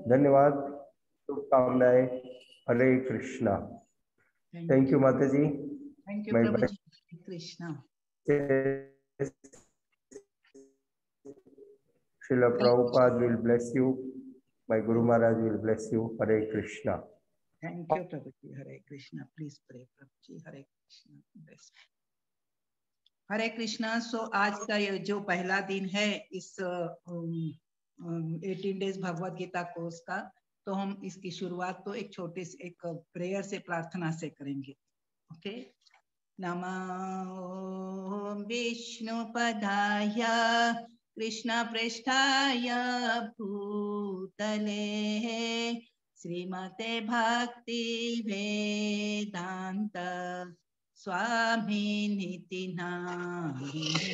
धन्यवाद, शुभकामनाएं। हरे Krishna. Thank you माता जी। थैंक यू प्रभु जी। Hare Krishna. Srila Prabhupada will bless you. My Guru Maharaj will bless you. Hare Krishna. Thank you प्रभु जी। हरे कृष्णा। Please pray प्रभु जी। हरे कृष्णा। हरे कृष्णा। सो आज का ये जो पहला दिन है इस 18 डेज भगवत गीता कोर्स का, तो हम इसकी शुरुआत तो एक छोटे से एक प्रेयर से, प्रार्थना से करेंगे। ओके। नमो विष्णुपदाय कृष्ण पृष्ठाय भूतले श्रीमते भक्ति वेदांत स्वामी निति नामिने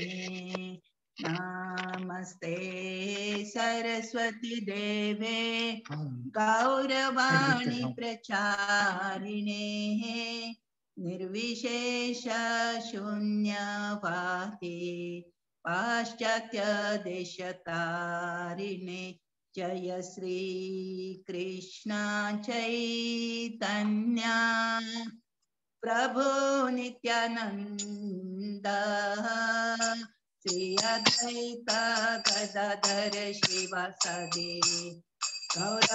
नमस्ते सरस्वती देवे गौरवाणी प्रचारिणे निर्विशेष शून्यवादी पाश्चात्य देशतारिणे जय श्री कृष्ण चैतन्य प्रभु नित्यानंद श्री अद्वैत गदाधर शिवासादि गौर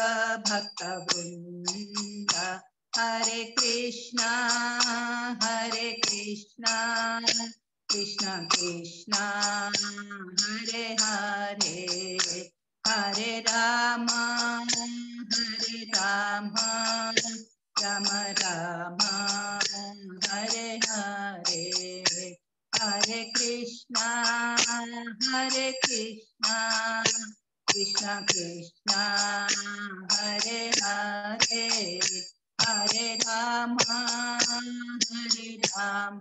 भक्त वृंद हरे कृष्णा कृष्णा कृष्णा हरे हरे हरे राम राम राम हरे हरे हरे कृष्णा कृष्णा कृष्णा हरे हरे हरे राम राम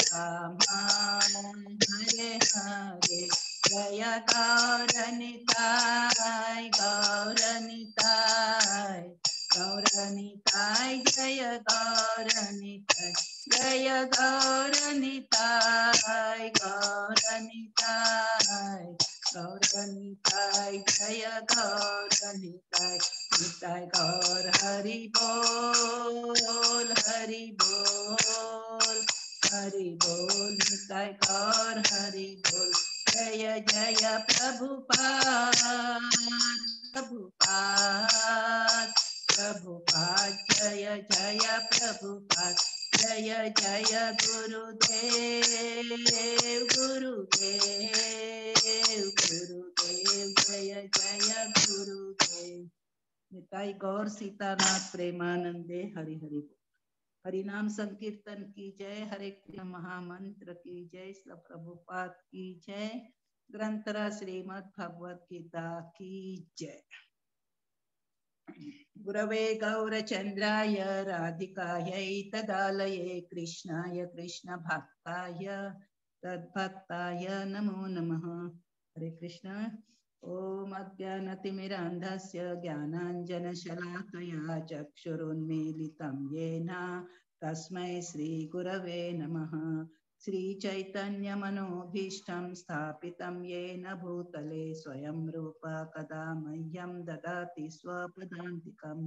राम हरे हरे जय गौरनिताय गौरनिताय गौरनिताय जय गौरनिताय जय गौरनिताय गौरनिताय गौरनिताय जय गौरनिताय निताय गौर हरि बोल हरि बोल हरि बोल निताय गौर हरि बोल जय जय प्रभुपाद प्रभुपाद प्रभुपाद जय जय प्रभुपाद जय जय गुरुदेव गुरुदेव गुरुदेव जय जय गुरुदेव निताई गौर सीतानाथ प्रेमानंदे हरि हरि हरि नाम संकीर्तन की जय। हरे कृष्ण महामंत्र की जय। श्री प्रभुपाद की जय। ग्रंथरा श्रीमद् भगवत गीता की जय। गुरवे गौरचंद्राय राधिकायै तदालये कृष्णाय कृष्ण भक्ताय तद्भक्ताय नमो नमः। हरे कृष्ण। ओम अज्ञानतिमिरान्धस्य ज्ञानाञ्जनशलाकया चक्षुरुन्मीलितं येन तस्मै श्रीगुरवे नमः। श्रीचैतन्यमनोभीष्टं स्थापितं येन भूतले स्वयं रूप कदा मह्यं ददाति स्वपदान्तिकं।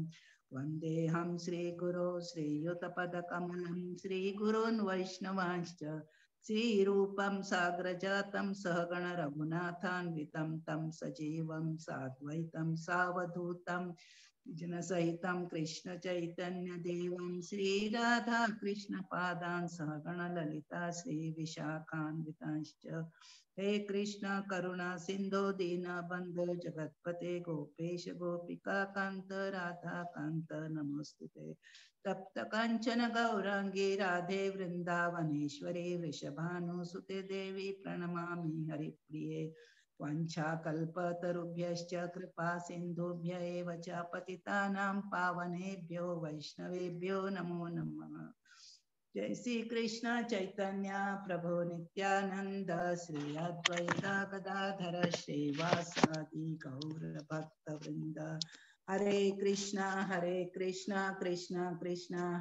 वन्देऽहं श्रीगुरो श्रीयुतपदकमलं श्रीगुरून् वैष्णवांश्च श्रीरूपं साग्रजातं सहगण रघुनाथान्वितं तं सजीवं साद्वैतं सावधूतं जनसहितं कृष्ण चैतन्य देवं श्रीराधा कृष्ण पादान् सहगण ललिता श्री विशाखान्वितांश्च। हे कृष्ण करुणा सिंधु दीनबंधो जगत्पते गोपेश गोपिका कांत राधा कांत नमोस्तुते। तप्त कांचन गौरांगी राधे वृंदावनेश्वरी वृषभानुसुते देवी प्रणमामि हरिप्रिये। वाञ्छाकल्पतरुभ्यश्च कृपा सिन्धुभ्य एव च पतितानां पावनेभ्यो वैष्णवेभ्यो नमो नमः। जय श्री कृष्ण चैतन्य प्रभु नित्यानंद श्री अद्वैत गदाधर श्रीवासादि गौर भक्त वृंद। हरे कृष्णा कृष्णा कृष्ण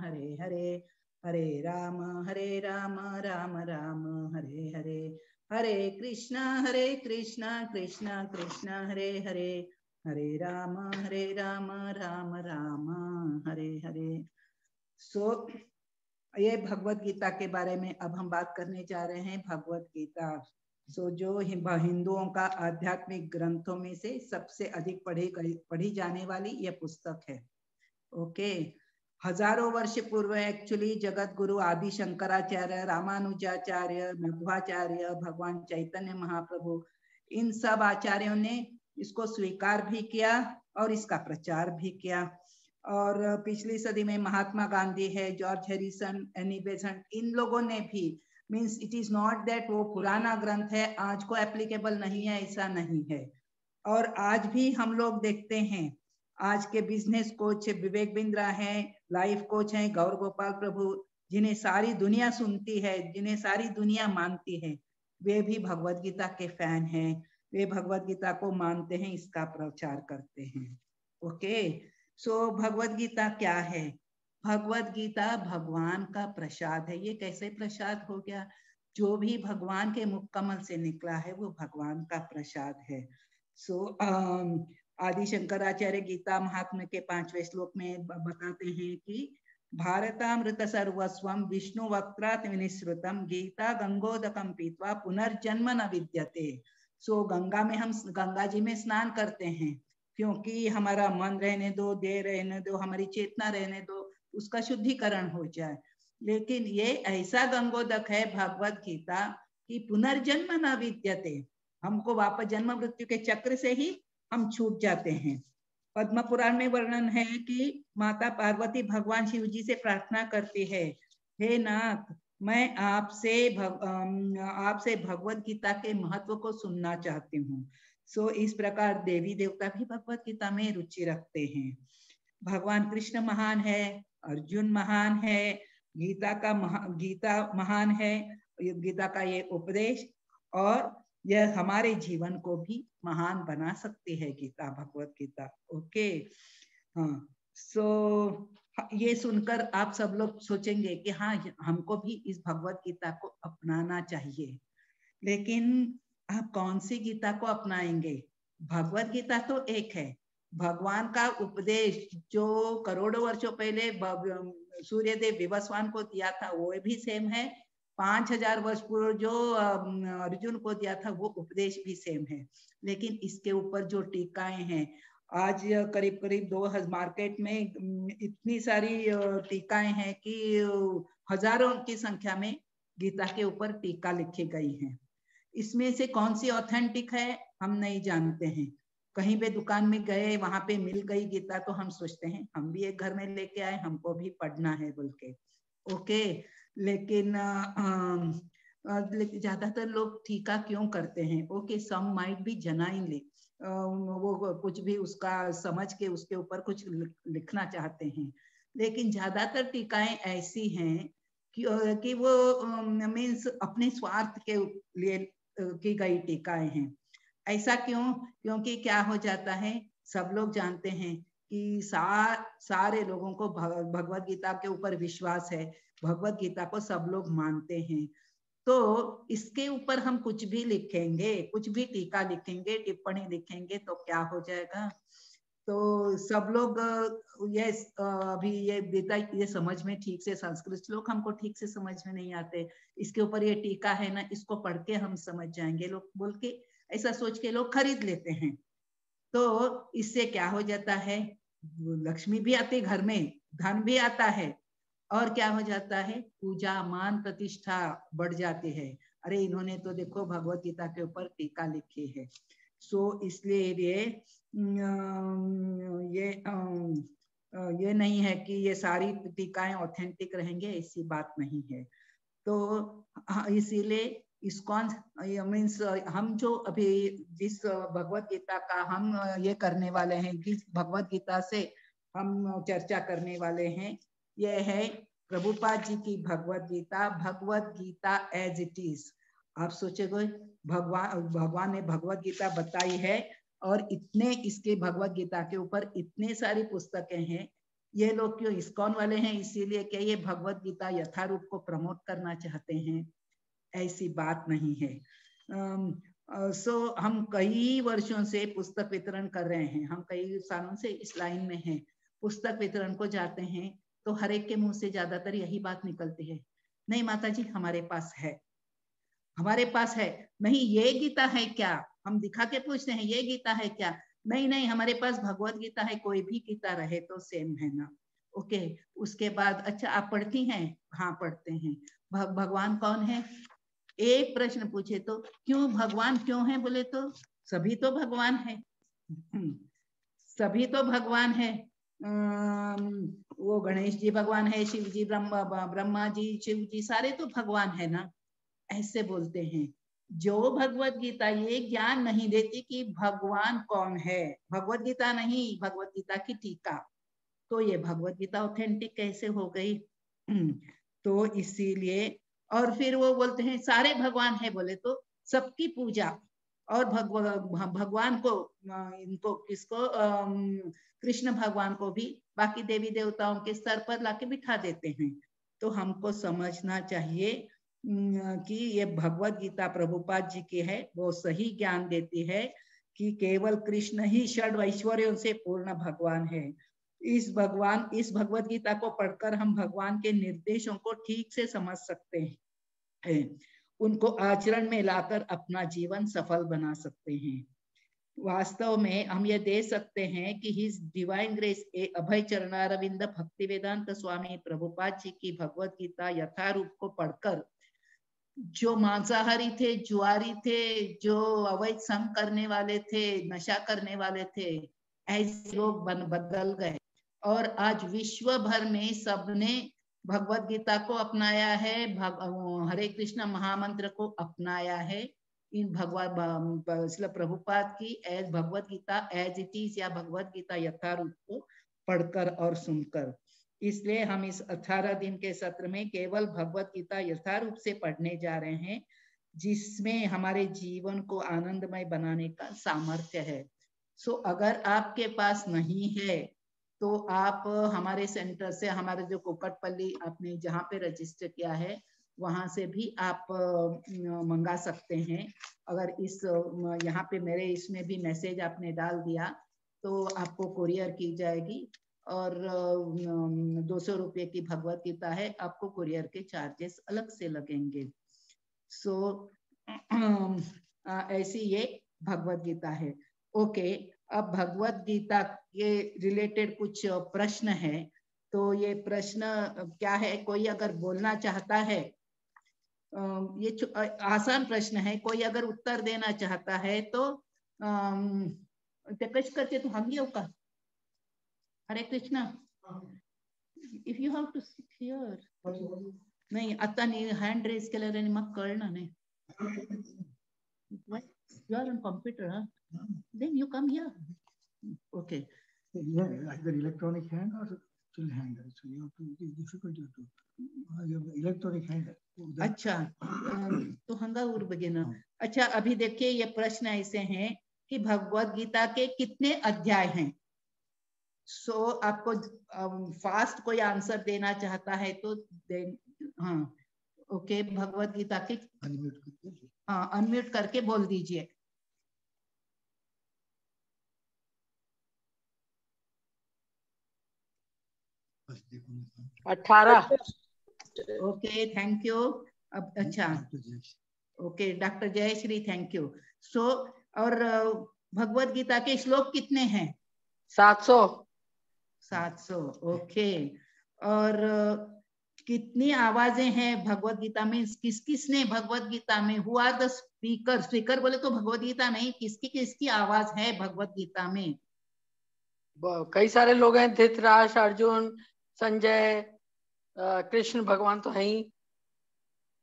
हरे हरे हरे राम राम राम हरे हरे हरे कृष्णा कृष्ण कृष्ण हरे हरे हरे राम राम राम हरे हरे। सो ये भगवत गीता के बारे में अब हम बात करने जा रहे हैं। भगवत गीता जो हिंदुओं का आध्यात्मिक ग्रंथों में से सबसे अधिक पढ़ी जाने वाली यह पुस्तक है। ओके, हजारों वर्ष पूर्व एक्चुअली जगत गुरु आदि शंकराचार्य, रामानुजाचार्य, मध्वाचार्य, भगवान चैतन्य महाप्रभु, इन सब आचार्यों ने इसको स्वीकार भी किया और इसका प्रचार भी किया। और पिछली सदी में महात्मा गांधी है, जॉर्ज हैरिसन, एनी बेसेंट, इन लोगों ने भी, means it is not that वो पुराना ग्रंथ है आज को एप्लीकेबल नहीं है, ऐसा नहीं है। और आज भी हम लोग देखते हैं, आज के बिजनेस कोच विवेक बिंद्रा हैं, लाइफ कोच हैं गौर गोपाल प्रभु, जिन्हें सारी दुनिया सुनती है, जिन्हें सारी दुनिया मानती है, वे भी भगवत गीता के फैन हैं। वे भगवत गीता को मानते हैं, इसका प्रचार करते हैं। ओके, सो भगवत गीता क्या है? भगवत गीता भगवान का प्रसाद है। ये कैसे प्रसाद हो गया? जो भी भगवान के मुख कमल से निकला है वो भगवान का प्रसाद है। सो आदि शंकराचार्य गीता महात्म्य के 5वें श्लोक में बताते हैं कि भारतामृत सर्वस्वम विष्णु वक्त्रात् विनिश्रुतम गीता गंगोदकम पीत्वा पुनर्जन्म न विद्यते। सो गंगा में हम गंगा जी में स्नान करते हैं क्योंकि हमारा मन रहने दो, देह रहने दो, हमारी चेतना रहने दो, उसका शुद्धिकरण हो जाए। लेकिन ये ऐसा गंगोदक है भगवत गीता कि पुनर्जन्म न विद्यते, हमको वापस जन्म मृत्यु के चक्र से ही हम छूट जाते हैं। पद्म पुराण में वर्णन है कि माता पार्वती भगवान शिव जी से प्रार्थना करती है, हे नाथ, मैं आपसे भगवत गीता के महत्व को सुनना चाहती हूँ। सो इस प्रकार देवी देवता भी भगवत गीता में रुचि रखते हैं। भगवान कृष्ण महान है, अर्जुन महान है, गीता महान है, गीता का ये उपदेश, और यह हमारे जीवन को भी महान बना सकती है गीता, भगवत गीता। ओके, हाँ, सो ये सुनकर आप सब लोग सोचेंगे कि हाँ, हमको भी इस भगवत गीता को अपनाना चाहिए। लेकिन आप कौन सी गीता को अपनाएंगे? भगवत गीता तो एक है, भगवान का उपदेश जो करोड़ों वर्षों पहले सूर्यदेव विवस्वान को दिया था वो भी सेम है, 5000 वर्ष पूर्व जो अर्जुन को दिया था वो उपदेश भी सेम है। लेकिन इसके ऊपर जो टीकाएं हैं, आज करीब करीब 2000 मार्केट में इतनी सारी टीकाएं हैं कि हजारों की संख्या में गीता के ऊपर टीका लिखी गई है। इसमें से कौन सी ऑथेंटिक है हम नहीं जानते हैं। कहीं पे दुकान में गए, वहां पे मिल गई गीता तो हम सोचते हैं हम भी एक घर में लेके आए, हमको भी पढ़ना है बोल के। ओके, लेकिन ज्यादातर लोग टीका क्यों करते हैं? Okay, some might be genuinely वो कुछ भी उसका समझ के उसके ऊपर कुछ लिखना चाहते हैं, लेकिन ज्यादातर टीकाएं ऐसी हैं कि वो मीन्स अपने स्वार्थ के लिए की गई टीकाएं हैं। ऐसा क्यों? क्योंकि क्या हो जाता है, सब लोग जानते हैं कि सारे लोगों को भगवत गीता के ऊपर विश्वास है, भगवत गीता को सब लोग मानते हैं, तो इसके ऊपर हम कुछ भी लिखेंगे, कुछ भी टीका लिखेंगे, टिप्पणी लिखेंगे तो क्या हो जाएगा? तो सब लोग ये अभी ये गीता ये समझ में ठीक से, संस्कृत श्लोक हमको ठीक से समझ में नहीं आते, इसके ऊपर ये टीका है ना, इसको पढ़ के हम समझ जाएंगे लोग बोल के, ऐसा सोच के लोग खरीद लेते हैं। तो इससे क्या हो जाता है, लक्ष्मी भी आती घर में, धन भी आता है, और क्या हो जाता है, पूजा मान प्रतिष्ठा बढ़ जाती है। अरे इन्होंने तो देखो भगवत गीता के ऊपर टीका लिखी है। सो इसलिए ये नहीं है कि ये सारी टीकाएं ऑथेंटिक रहेंगे, ऐसी बात नहीं है। तो इसीलिए इस्कॉन मीन्स हम जो अभी जिस भगवत गीता का हम ये करने वाले हैं, जिस भगवत गीता से हम चर्चा करने वाले हैं, ये है प्रभुपाद जी की भगवत गीता एज इट इज। आप सोचेगे भगवान ने भगवत गीता बताई है और इतने इसके भगवत गीता के ऊपर इतने सारी पुस्तकें हैं, ये लोग क्यों इस्कॉन वाले हैं? इसीलिए क्या ये भगवत गीता यथारूप को प्रमोट करना चाहते हैं? ऐसी बात नहीं है। सो हम कई वर्षों से पुस्तक वितरण कर रहे हैं, हम कई सालों से इस लाइन में हैं, पुस्तक वितरण को जाते हैं तो हर एक के मुंह से ज्यादातर यही बात निकलती है, नहीं माता जी हमारे पास है, हमारे पास है। नहीं ये गीता है क्या, हम दिखा के पूछते हैं ये गीता है क्या, नहीं नहीं हमारे पास भगवत गीता है, कोई भी गीता रहे तो सेम है ना। ओके, उसके बाद अच्छा आप पढ़ती हैं, हाँ पढ़ते हैं। भगवान कौन है, एक प्रश्न पूछे तो क्यों भगवान क्यों है, बोले तो सभी तो भगवान है, सभी तो भगवान है। वो गणेश जी भगवान है, शिव जी, ब्रह्मा जी, शिव जी, सारे तो भगवान है ना, ऐसे बोलते हैं। जो भगवत गीता ये ज्ञान नहीं देती कि भगवान कौन है, भगवत गीता नहीं, भगवत गीता की टीका, तो ये भगवत गीता ऑथेंटिक कैसे हो गई। तो इसीलिए, और फिर वो बोलते हैं सारे भगवान है, बोले तो सबकी पूजा, और भगवान को इनको किसको कृष्ण भगवान को भी बाकी देवी देवताओं के स्तर पर लाके बिठा देते हैं। तो हमको समझना चाहिए कि ये भगवत गीता प्रभुपाद जी की है, वो सही ज्ञान देती है कि केवल कृष्ण ही षड ऐश्वर्यों से पूर्ण भगवान है। इस भगवत गीता को पढ़कर हम भगवान के निर्देशों को ठीक से समझ सकते हैं, उनको आचरण में लाकर अपना जीवन सफल बना सकते हैं। वास्तव में हम ये दे सकते हैं कि हिज डिवाइन ग्रेस अभय चरणारविंद भक्ति वेदांत स्वामी प्रभुपाद जी की भगवत गीता यथारूप को पढ़कर जो मांसाहारी थे, जुआरी थे, जो अवैध संग करने वाले थे, नशा करने वाले थे, ऐसे लोग बदल गए, और आज विश्व भर में सबने भगवत गीता को अपनाया है, हरे कृष्ण महामंत्र को अपनाया है। इन भगवत प्रभुपाद की as Bhagavad Gita as it is या भगवत गीता यथारूप को पढ़कर और सुनकर। इसलिए हम इस 18 दिन के सत्र में केवल भगवत गीता यथारूप से पढ़ने जा रहे हैं, जिसमें हमारे जीवन को आनंदमय बनाने का सामर्थ्य है। सो अगर आपके पास नहीं है तो आप हमारे सेंटर से, हमारे जो कुकटपल्ली आपने जहाँ पे रजिस्टर किया है वहां से भी आप मंगा सकते हैं। अगर इस यहाँ पे मेरे इसमें भी मैसेज आपने डाल दिया तो आपको कुरियर की जाएगी, और 200 रुपये की भगवत गीता है, आपको कुरियर के चार्जेस अलग से लगेंगे। सो ऐसी ये भगवत गीता है। ओके, अब भगवत गीता के रिलेटेड कुछ प्रश्न है, तो ये प्रश्न क्या है, कोई अगर बोलना चाहता है, ये आसान प्रश्न है, कोई अगर उत्तर देना चाहता है तो कश करते तो हम का Hare Krishna, if you have to sit here, नाही आता हँड रेज केल्याने मग कळणार नाही. You are on computer, huh? Then you come here. Okay. Yeah, either electronic hand or still hand. So you have to, it is difficult to you have electronic hand. अच्छा, तो हंगा उर बगेना. अच्छा, अभी देखिए ये प्रश्न ऐसे हैं कि भगवत गीता के कितने अध्याय हैं. सो आपको फास्ट कोई आंसर देना चाहता है तो हाँ, ओके, भगवत गीता के अनम्यूट करके बोल दीजिए. हाँ. 18. Okay, thank you. अब अच्छा, okay, doctor Jayashree, thank you. So और भगवत गीता के श्लोक कितने हैं? 700. 700. ओके, और कितनी आवाजें हैं भगवत गीता में? किस किसने भगवत गीता में, who are the speaker? Speaker बोले तो भगवत गीता नहीं, किसकी किसकी आवाज है भगवत गीता में? कई सारे लोग हैं, धृतराष्ट्र, अर्जुन, संजय, कृष्ण भगवान तो है ही,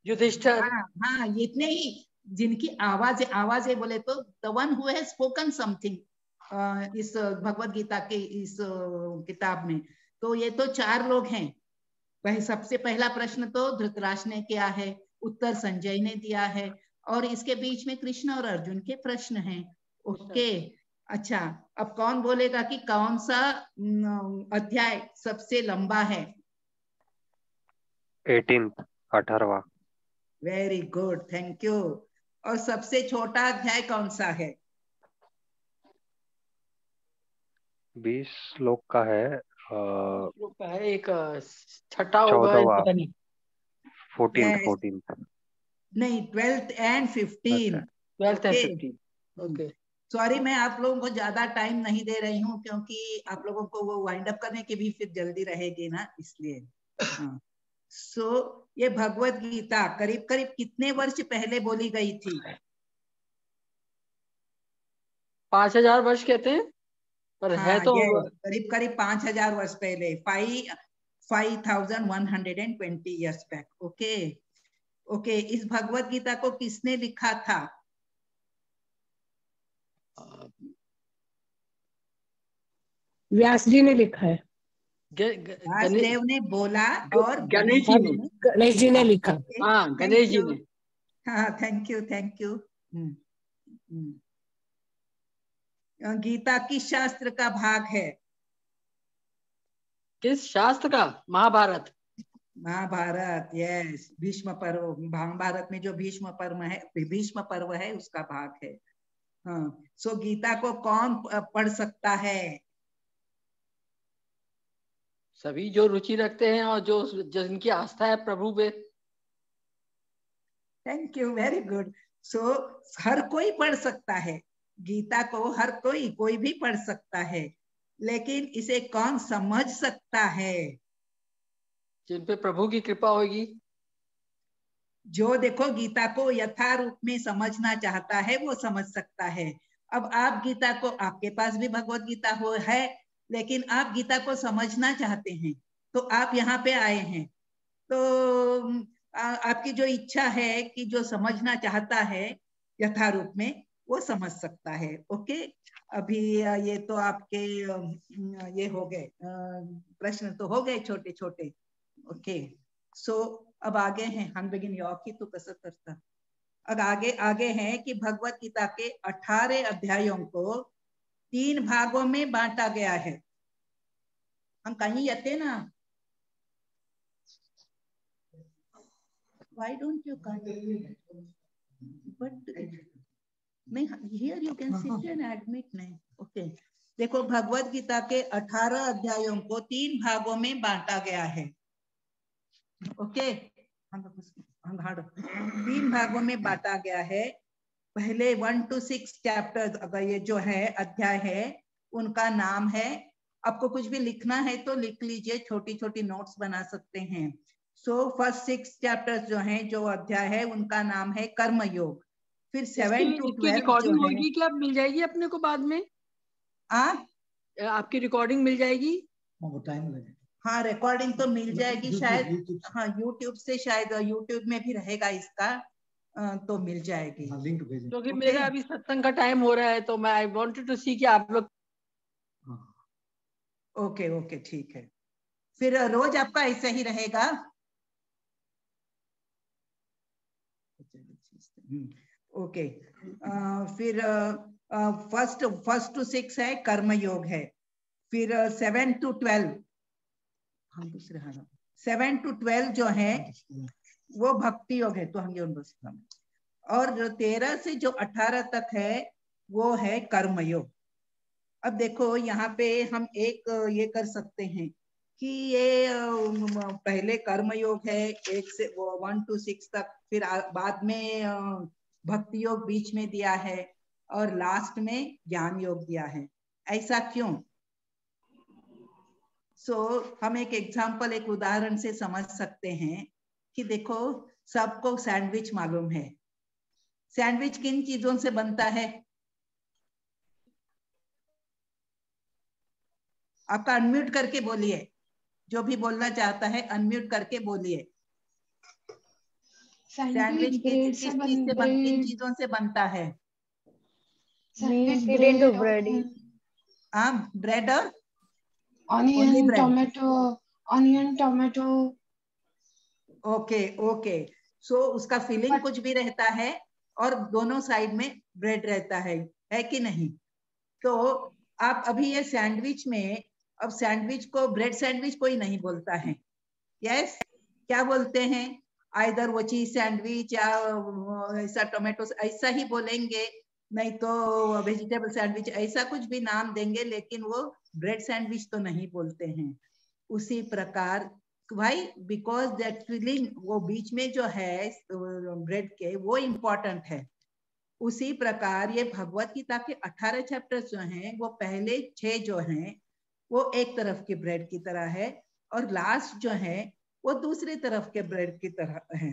युधिष्ठिर. हाँ, इतने ही जिनकी आवाज है बोले तो the one who has spoken something इस भगवत गीता के इस किताब में, तो ये तो 4 लोग हैं. सबसे पहला प्रश्न तो धृतराष्ट्र ने किया है, उत्तर संजय ने दिया है, और इसके बीच में कृष्ण और अर्जुन के प्रश्न हैं. ओके, अच्छा, अब कौन बोलेगा कि कौन सा अध्याय सबसे लंबा है? 18वां. Very good, thank you. और सबसे छोटा अध्याय कौन सा है? 20 श्लोक का है। लोग का है एक छठा होगा, 14वां, पता नहीं। 14th। नहीं, 12th and 15। 12th and Okay. 15। Okay. Sorry, मैं आप लोगों को ज्यादा टाइम नहीं दे रही हूँ क्योंकि आप लोगों को वो वाइंड अप करने की भी फिर जल्दी रहेगी ना, इसलिए। हाँ, सो ये भगवत गीता करीब करीब कितने वर्ष पहले बोली गई थी? 5000 वर्ष कहते हैं, पर है हाँ, तो ये करीब करीब 5000 वर्ष पहले, 5120 years back। ओके ओके, इस भगवत गीता को किसने लिखा था? व्यास जी ने लिखा है। व्यासदेव ने बोला और गणेश जी ने। गणेश जी ने लिखा। हाँ, गणेश जी ने। हाँ, thank you thank you. Gita किस शास्त्र का भाग है? किस शास्त्र का? महाभारत। महाभारत, यस। भीष्म पर्व, महाभारत में जो भीष्म पर्व है उसका भाग है। हाँ, सो गीता को कौन पढ़ सकता है? सभी जो रुचि रखते हैं और जो जिनकी आस्था है प्रभु पे। Thank you, very good. So हर कोई पढ़ सकता है गीता को, हर कोई भी पढ़ सकता है, लेकिन इसे कौन समझ सकता है? जिन पे प्रभु की कृपा होगी। जो देखो गीता को यथा रूप में समझना चाहता है वो समझ सकता है। अब आप गीता को, आपके पास भी भगवत गीता है, लेकिन आप गीता को समझना चाहते हैं तो आप यहाँ पे आए हैं, तो आपकी जो इच्छा है कि जो समझना चाहता है यथा रूप में वो समझ सकता है। ओके, अभी ये तो आपके ये हो गए, प्रश्न तो हो गए छोटे छोटे। ओके, सो अब आगे हैं, हम बिगिन योगी तो कसरत करता। अब आगे हैं कि भगवत गीता के 18 अध्यायों को 3 भागों में बांटा गया है। हम कहीं आते ना, why don't you come? But नहीं, here you can sit and admit नहीं। ओके, देखो भगवत गीता के 18 अध्यायों को 3 भागों में बांटा गया है। ओके, 3 भागों में बांटा गया है। पहले 1 to 6 चैप्टर, अगर ये जो है अध्याय है उनका नाम है, आपको कुछ भी लिखना है तो लिख लीजिए, छोटी छोटी नोट्स बना सकते हैं। सो फर्स्ट 6 चैप्टर्स जो हैं, जो अध्याय है उनका नाम है कर्म योग। फिर 7 to 12 रिकॉर्डिंग होगी क्या? मिल जाएगी अपने को बाद में? आपकी रिकॉर्डिंग मिल जाएगी? टाइम लगेगा। हाँ, रिकॉर्डिंग तो मिल जाएगी शायद। हाँ, यूट्यूब से, शायद यूट्यूब में भी रहेगा इसका, तो मिल जाएगी। लिंक भेजें। क्योंकि मेरा अभी सत्संग का टाइम हो रहा है तो मैं आई वांटेड टू सी कि आप लोग। ओके ओके, ठीक है। फिर रोज आपका ऐसा ही रहेगा। ओके, फिर फर्स्ट टू 6 है कर्म योग है। फिर 7 to 12, हम दूसरे 7 to 12 जो है वो भक्ति योग है, तो हम बस। और जो 13 से जो 18 तक है वो है कर्म योग। अब देखो यहाँ पे हम एक ये कर सकते हैं कि ये पहले कर्म योग है 1 से 1 to 6 तक, फिर बाद में भक्ति योग बीच में दिया है और लास्ट में ज्ञान योग दिया है। ऐसा क्यों? हम एक एग्जाम्पल, एक उदाहरण से समझ सकते हैं कि देखो सबको सैंडविच मालूम है। सैंडविच किन चीजों से बनता है? आपका अनम्यूट करके बोलिए, जो भी बोलना चाहता है अनम्यूट करके बोलिए। सैंडविच किन चीजों से बनता है? ब्रेड और ऑनियन टोमेटो। ओके ओके, सो उसका फीलिंग कुछ भी रहता है और दोनों साइड में ब्रेड रहता है कि नहीं? तो आप अभी ये सैंडविच में, अब सैंडविच को ब्रेड सैंडविच कोई नहीं बोलता है। यस, क्या बोलते हैं? आइदर वो चीज सैंडविच या ऐसा टोमेटो ऐसा ही बोलेंगे, नहीं तो वेजिटेबल सैंडविच ऐसा कुछ भी नाम देंगे, लेकिन वो ब्रेड सैंडविच तो नहीं बोलते हैं। उसी प्रकार भाई बिकॉज दैट फिलिंग वो बीच में जो है ब्रेड के वो इम्पोर्टेंट है। उसी प्रकार ये भगवत गीता के 18 चैप्टर्स जो हैं वो पहले 6 जो हैं वो एक तरफ की ब्रेड की तरह है और लास्ट जो है वो दूसरी तरफ के ब्रेड की तरह है।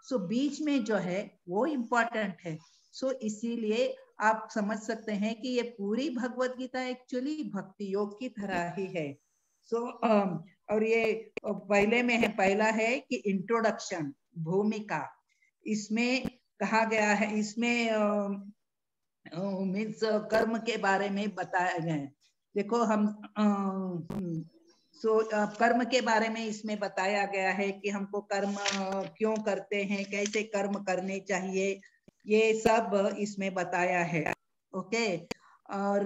सो बीच में जो है वो इम्पोर्टेंट है। सो इसीलिए आप समझ सकते हैं कि ये पूरी भगवत गीता एक्चुअली भक्ति योग की तरह ही है। सो और ये पहले में है, पहला है कि इंट्रोडक्शन भूमिका, इसमें कहा गया है, इसमें मीन्स कर्म के बारे में बताया गया है। देखो हम कर्म के बारे में इसमें बताया गया है कि हमको कर्म क्यों करते हैं, कैसे कर्म करने चाहिए, ये सब इसमें बताया है। ओके, और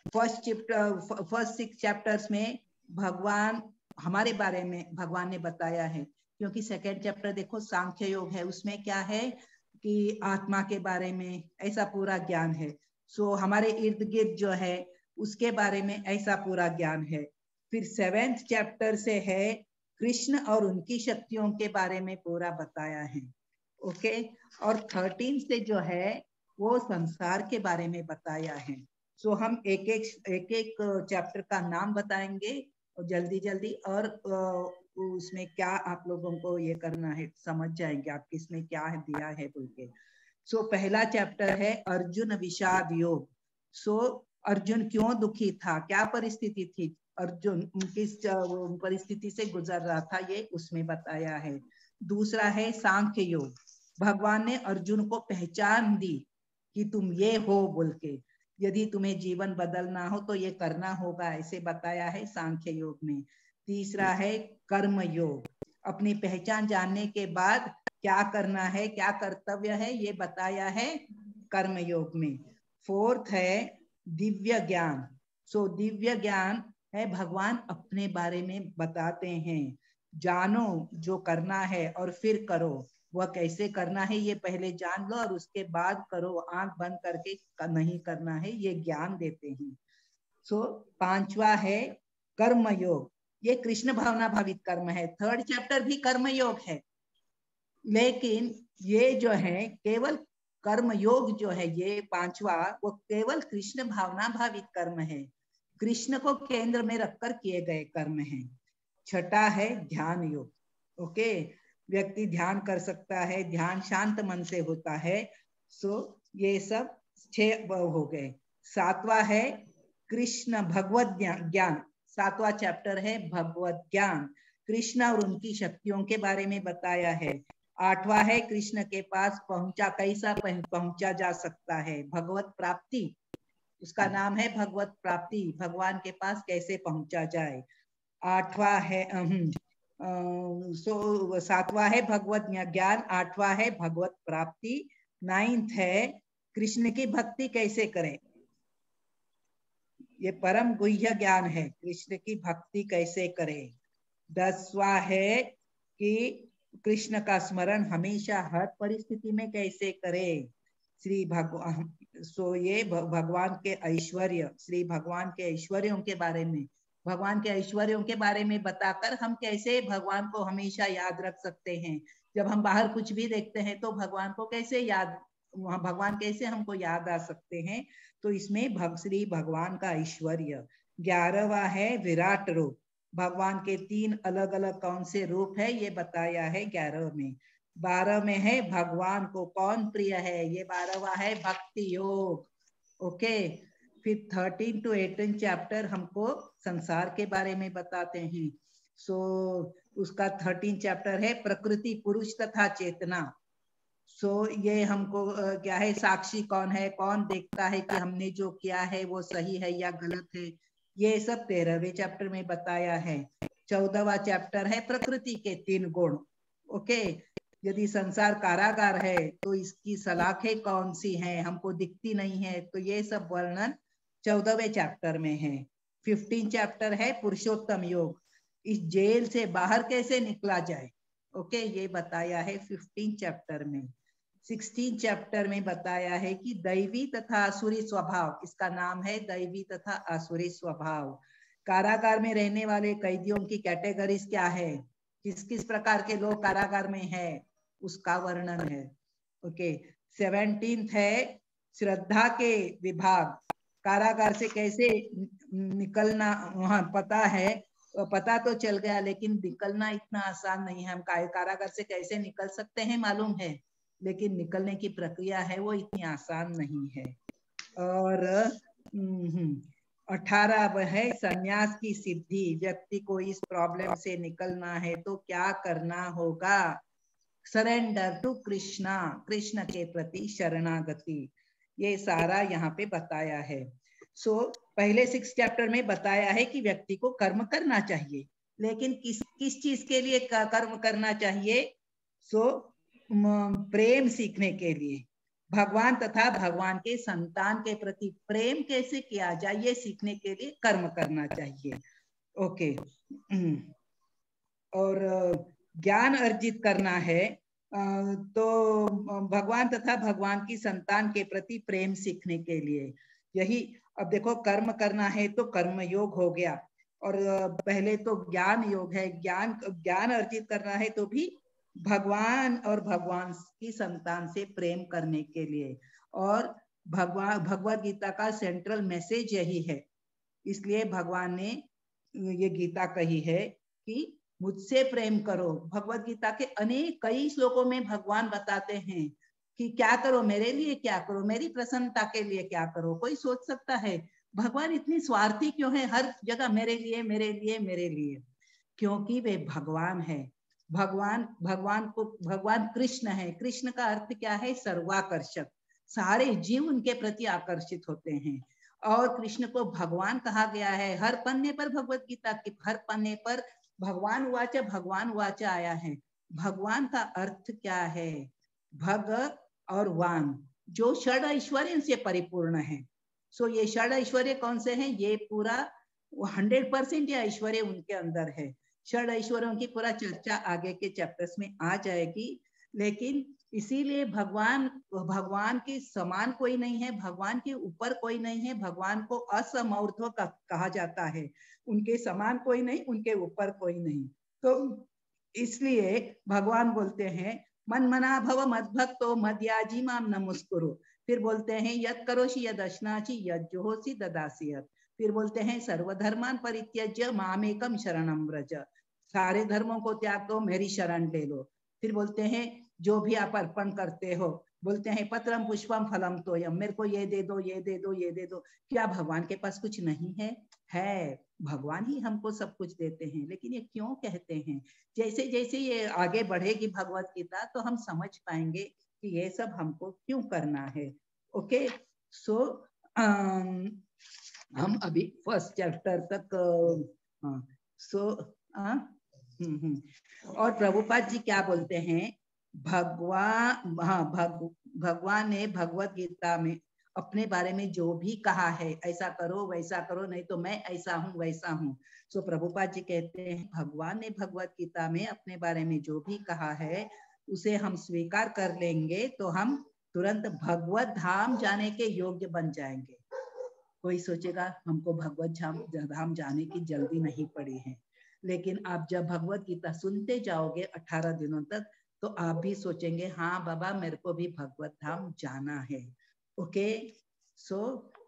फर्स्ट 6 चैप्टर्स में भगवान हमारे बारे में भगवान ने बताया है, क्योंकि सेकेंड चैप्टर देखो सांख्य योग है, उसमें क्या है कि आत्मा के बारे में ऐसा पूरा ज्ञान है। सो हमारे इर्द गिर्द जो है उसके बारे में ऐसा पूरा ज्ञान है। फिर 7th चैप्टर से है कृष्ण और उनकी शक्तियों के बारे में पूरा बताया है। ओके, और 13 से जो है वो संसार के बारे में बताया है। सो हम एक एक चैप्टर का नाम बताएंगे और जल्दी जल्दी, और उसमें क्या आप लोगों को ये करना है समझ जाएंगे आप किसमें क्या है दिया है बोल के। सो पहला चैप्टर है अर्जुन विषाद योग। सो अर्जुन क्यों दुखी था, क्या परिस्थिति थी, अर्जुन किस परिस्थिति से गुजर रहा था, ये उसमें बताया है। दूसरा है सांख्य योग, भगवान ने अर्जुन को पहचान दी कि तुम ये हो बोल के, यदि तुम्हें जीवन बदलना हो तो ये करना होगा, ऐसे बताया है सांख्य योग में। तीसरा है कर्म योग, अपनी पहचान जानने के बाद क्या करना है, क्या कर्तव्य है, ये बताया है कर्म योग में। फोर्थ है दिव्य ज्ञान। सो दिव्य ज्ञान है भगवान अपने बारे में बताते हैं, जानो जो करना है और फिर करो, वह कैसे करना है ये पहले जान लो और उसके बाद करो, आंख बंद करके नहीं करना है, ये ज्ञान देते हैं। सो पांचवा है कर्म योग, ये कृष्ण भावना भावित कर्म है। 3rd चैप्टर भी कर्म योग है, लेकिन ये जो है केवल कर्म योग जो है ये पांचवा, वो केवल कृष्ण भावना भावित कर्म है, कृष्ण को केंद्र में रखकर किए गए कर्म हैं। छठा है ध्यान योग। ओके, व्यक्ति ध्यान कर सकता है, ध्यान शांत मन से होता है। सो ये सब 6 हो गए। 7वां है कृष्ण भगवत ज्ञान, 7वां चैप्टर है भगवत ज्ञान, कृष्ण और उनकी शक्तियों के बारे में बताया है। 8वां है कृष्ण के पास कैसा पहुंचा जा सकता है, भगवत प्राप्ति, उसका नाम है भगवत प्राप्ति, भगवान के पास कैसे पहुंचा जाए। 8वां है 7वां है भगवत ज्ञान, 8वां है भगवत प्राप्ति। 9th है कृष्ण की भक्ति कैसे करें, ये परम गुह्य ज्ञान है, कृष्ण की भक्ति कैसे करें। 10वां है कि कृष्ण का स्मरण हमेशा हर परिस्थिति में कैसे करें, श्री भगवान। सो ये भगवान के ऐश्वर्य, श्री भगवान के ऐश्वर्यों के बारे में, भगवान के ऐश्वर्यों के बारे में बताकर हम कैसे भगवान को हमेशा याद रख सकते हैं। जब हम बाहर कुछ भी देखते हैं तो भगवान को कैसे याद, भगवान कैसे हमको याद आ सकते हैं, तो इसमें श्री भगवान का ऐश्वर्य। 11वां है विराट रूप, भगवान के 3 अलग अलग कौन से रूप है ये बताया है 11 में। 12 में है भगवान को कौन प्रिय है, ये 12वां है भक्ति योग। ओके, फिर 13 to 18 चैप्टर हमको संसार के बारे में बताते हैं। सो उसका 13 चैप्टर है प्रकृति पुरुष तथा चेतना। सो ये हमको क्या है, साक्षी कौन है, कौन देखता है कि हमने जो किया है वो सही है या गलत है, ये सब 13वें चैप्टर में बताया है। 14वां चैप्टर है प्रकृति के 3 गुण। ओके, यदि संसार कारागार है तो इसकी सलाखें कौन सी हैं, हमको दिखती नहीं है, तो ये सब वर्णन 14वें चैप्टर में है। 15 चैप्टर है पुरुषोत्तम योग, इस जेल से बाहर कैसे निकला जाए, ओके, ये बताया है 15 चैप्टर में। 16 चैप्टर में बताया है कि दैवी तथा आसुरी स्वभाव, इसका नाम है दैवी तथा आसुरी स्वभाव। कारागार में रहने वाले कैदियों की कैटेगरीज क्या है, किस किस प्रकार के लोग कारागार में है, उसका वर्णन है। ओके, 17th है श्रद्धा के विभाग, कारागार से कैसे निकलना, वहां पता है, पता तो चल गया लेकिन निकलना इतना आसान नहीं है। हम कारागार से कैसे निकल सकते हैं मालूम है, लेकिन निकलने की प्रक्रिया है वो इतनी आसान नहीं है। और 18 है संन्यास की सिद्धि, व्यक्ति को इस प्रॉब्लम से निकलना है तो क्या करना होगा, सरेंडर टू कृष्णा, कृष्ण के प्रति शरणागति, ये सारा यहाँ पे बताया है। पहले 6 चैप्टर में बताया है कि व्यक्ति को कर्म करना चाहिए, लेकिन किस किस चीज के लिए कर्म करना चाहिए, प्रेम सीखने के लिए, भगवान तथा भगवान के संतान के प्रति प्रेम कैसे किया जाए ये सीखने के लिए कर्म करना चाहिए। ओके, और ज्ञान अर्जित करना है तो भगवान तथा भगवान की संतान के प्रति प्रेम सीखने के लिए, यही। अब देखो, कर्म करना है तो कर्म योग हो गया, और पहले तो ज्ञान योग है, ज्ञान अर्जित करना है तो भी भगवान और भगवान की संतान से प्रेम करने के लिए। और भगवद गीता का सेंट्रल मैसेज यही है, इसलिए भगवान ने ये गीता कही है कि मुझसे प्रेम करो। भगवद गीता के कई श्लोकों में भगवान बताते हैं कि क्या करो मेरे लिए, क्या करो मेरी प्रसन्नता के लिए, क्या करो। कोई सोच सकता है भगवान इतनी स्वार्थी क्यों है, हर जगह मेरे लिए मेरे लिए मेरे लिए, क्योंकि वे भगवान है। भगवान कृष्ण है। कृष्ण का अर्थ क्या है, सर्वाकर्षक, सारे जीव उनके प्रति आकर्षित होते हैं। और कृष्ण को भगवान कहा गया है, हर पन्ने पर भगवद गीता के हर पन्ने पर भगवान वाच आया है। भगवान का अर्थ क्या है, भग और वान, जो षड ऐश्वर्य से परिपूर्ण है। ये षड ऐश्वर्य कौन से हैं, ये पूरा 100% या ऐश्वर्य उनके अंदर है। षड ऐश्वर्यों की पूरा चर्चा आगे के चैप्टर्स में आ जाएगी, लेकिन इसीलिए भगवान के समान कोई नहीं है, भगवान के ऊपर कोई नहीं है। भगवान को असमौर्थ कहा जाता है, उनके समान कोई नहीं, उनके ऊपर कोई नहीं। तो इसलिए भगवान बोलते हैं मन मना भव मद्भक्तो मद्याजी माम नमस्कुरु। फिर बोलते हैं यद करोषि यद अश्नाचि यद जुहोसि ददासि यद। फिर बोलते हैं सर्वधर्मान परित्यज्य मामेकम शरणम व्रज, सारे धर्मों को त्याग दो, मेरी शरण ले लो। फिर बोलते हैं जो भी आप अर्पण करते हो, बोलते हैं पत्रम पुष्पम फलम तोयम, मेरे को ये दे दो ये दे दो ये दे दो। क्या भगवान के पास कुछ नहीं है? है, भगवान ही हमको सब कुछ देते हैं। लेकिन ये क्यों कहते हैं, जैसे जैसे ये आगे बढ़ेगी भगवत गीता तो हम समझ पाएंगे कि ये सब हमको क्यों करना है। ओके, हम अभी फर्स्ट चैप्टर तक और प्रभुपाद जी क्या बोलते हैं, भगवान ने भगवत गीता में अपने बारे में जो भी कहा है, ऐसा करो वैसा करो, नहीं तो मैं ऐसा हूँ वैसा हूँ। प्रभुपाद जी कहते हैं भगवान ने भगवत गीता में अपने बारे में जो भी कहा है उसे हम स्वीकार कर लेंगे तो हम तुरंत भगवत धाम जाने के योग्य बन जाएंगे। कोई सोचेगा हमको भगवत धाम जाने की जल्दी नहीं पड़ी है, लेकिन आप जब भगवत गीता सुनते जाओगे 18 दिनों तक तो आप भी सोचेंगे हाँ बाबा मेरे को भी भगवत धाम जाना है। ओके,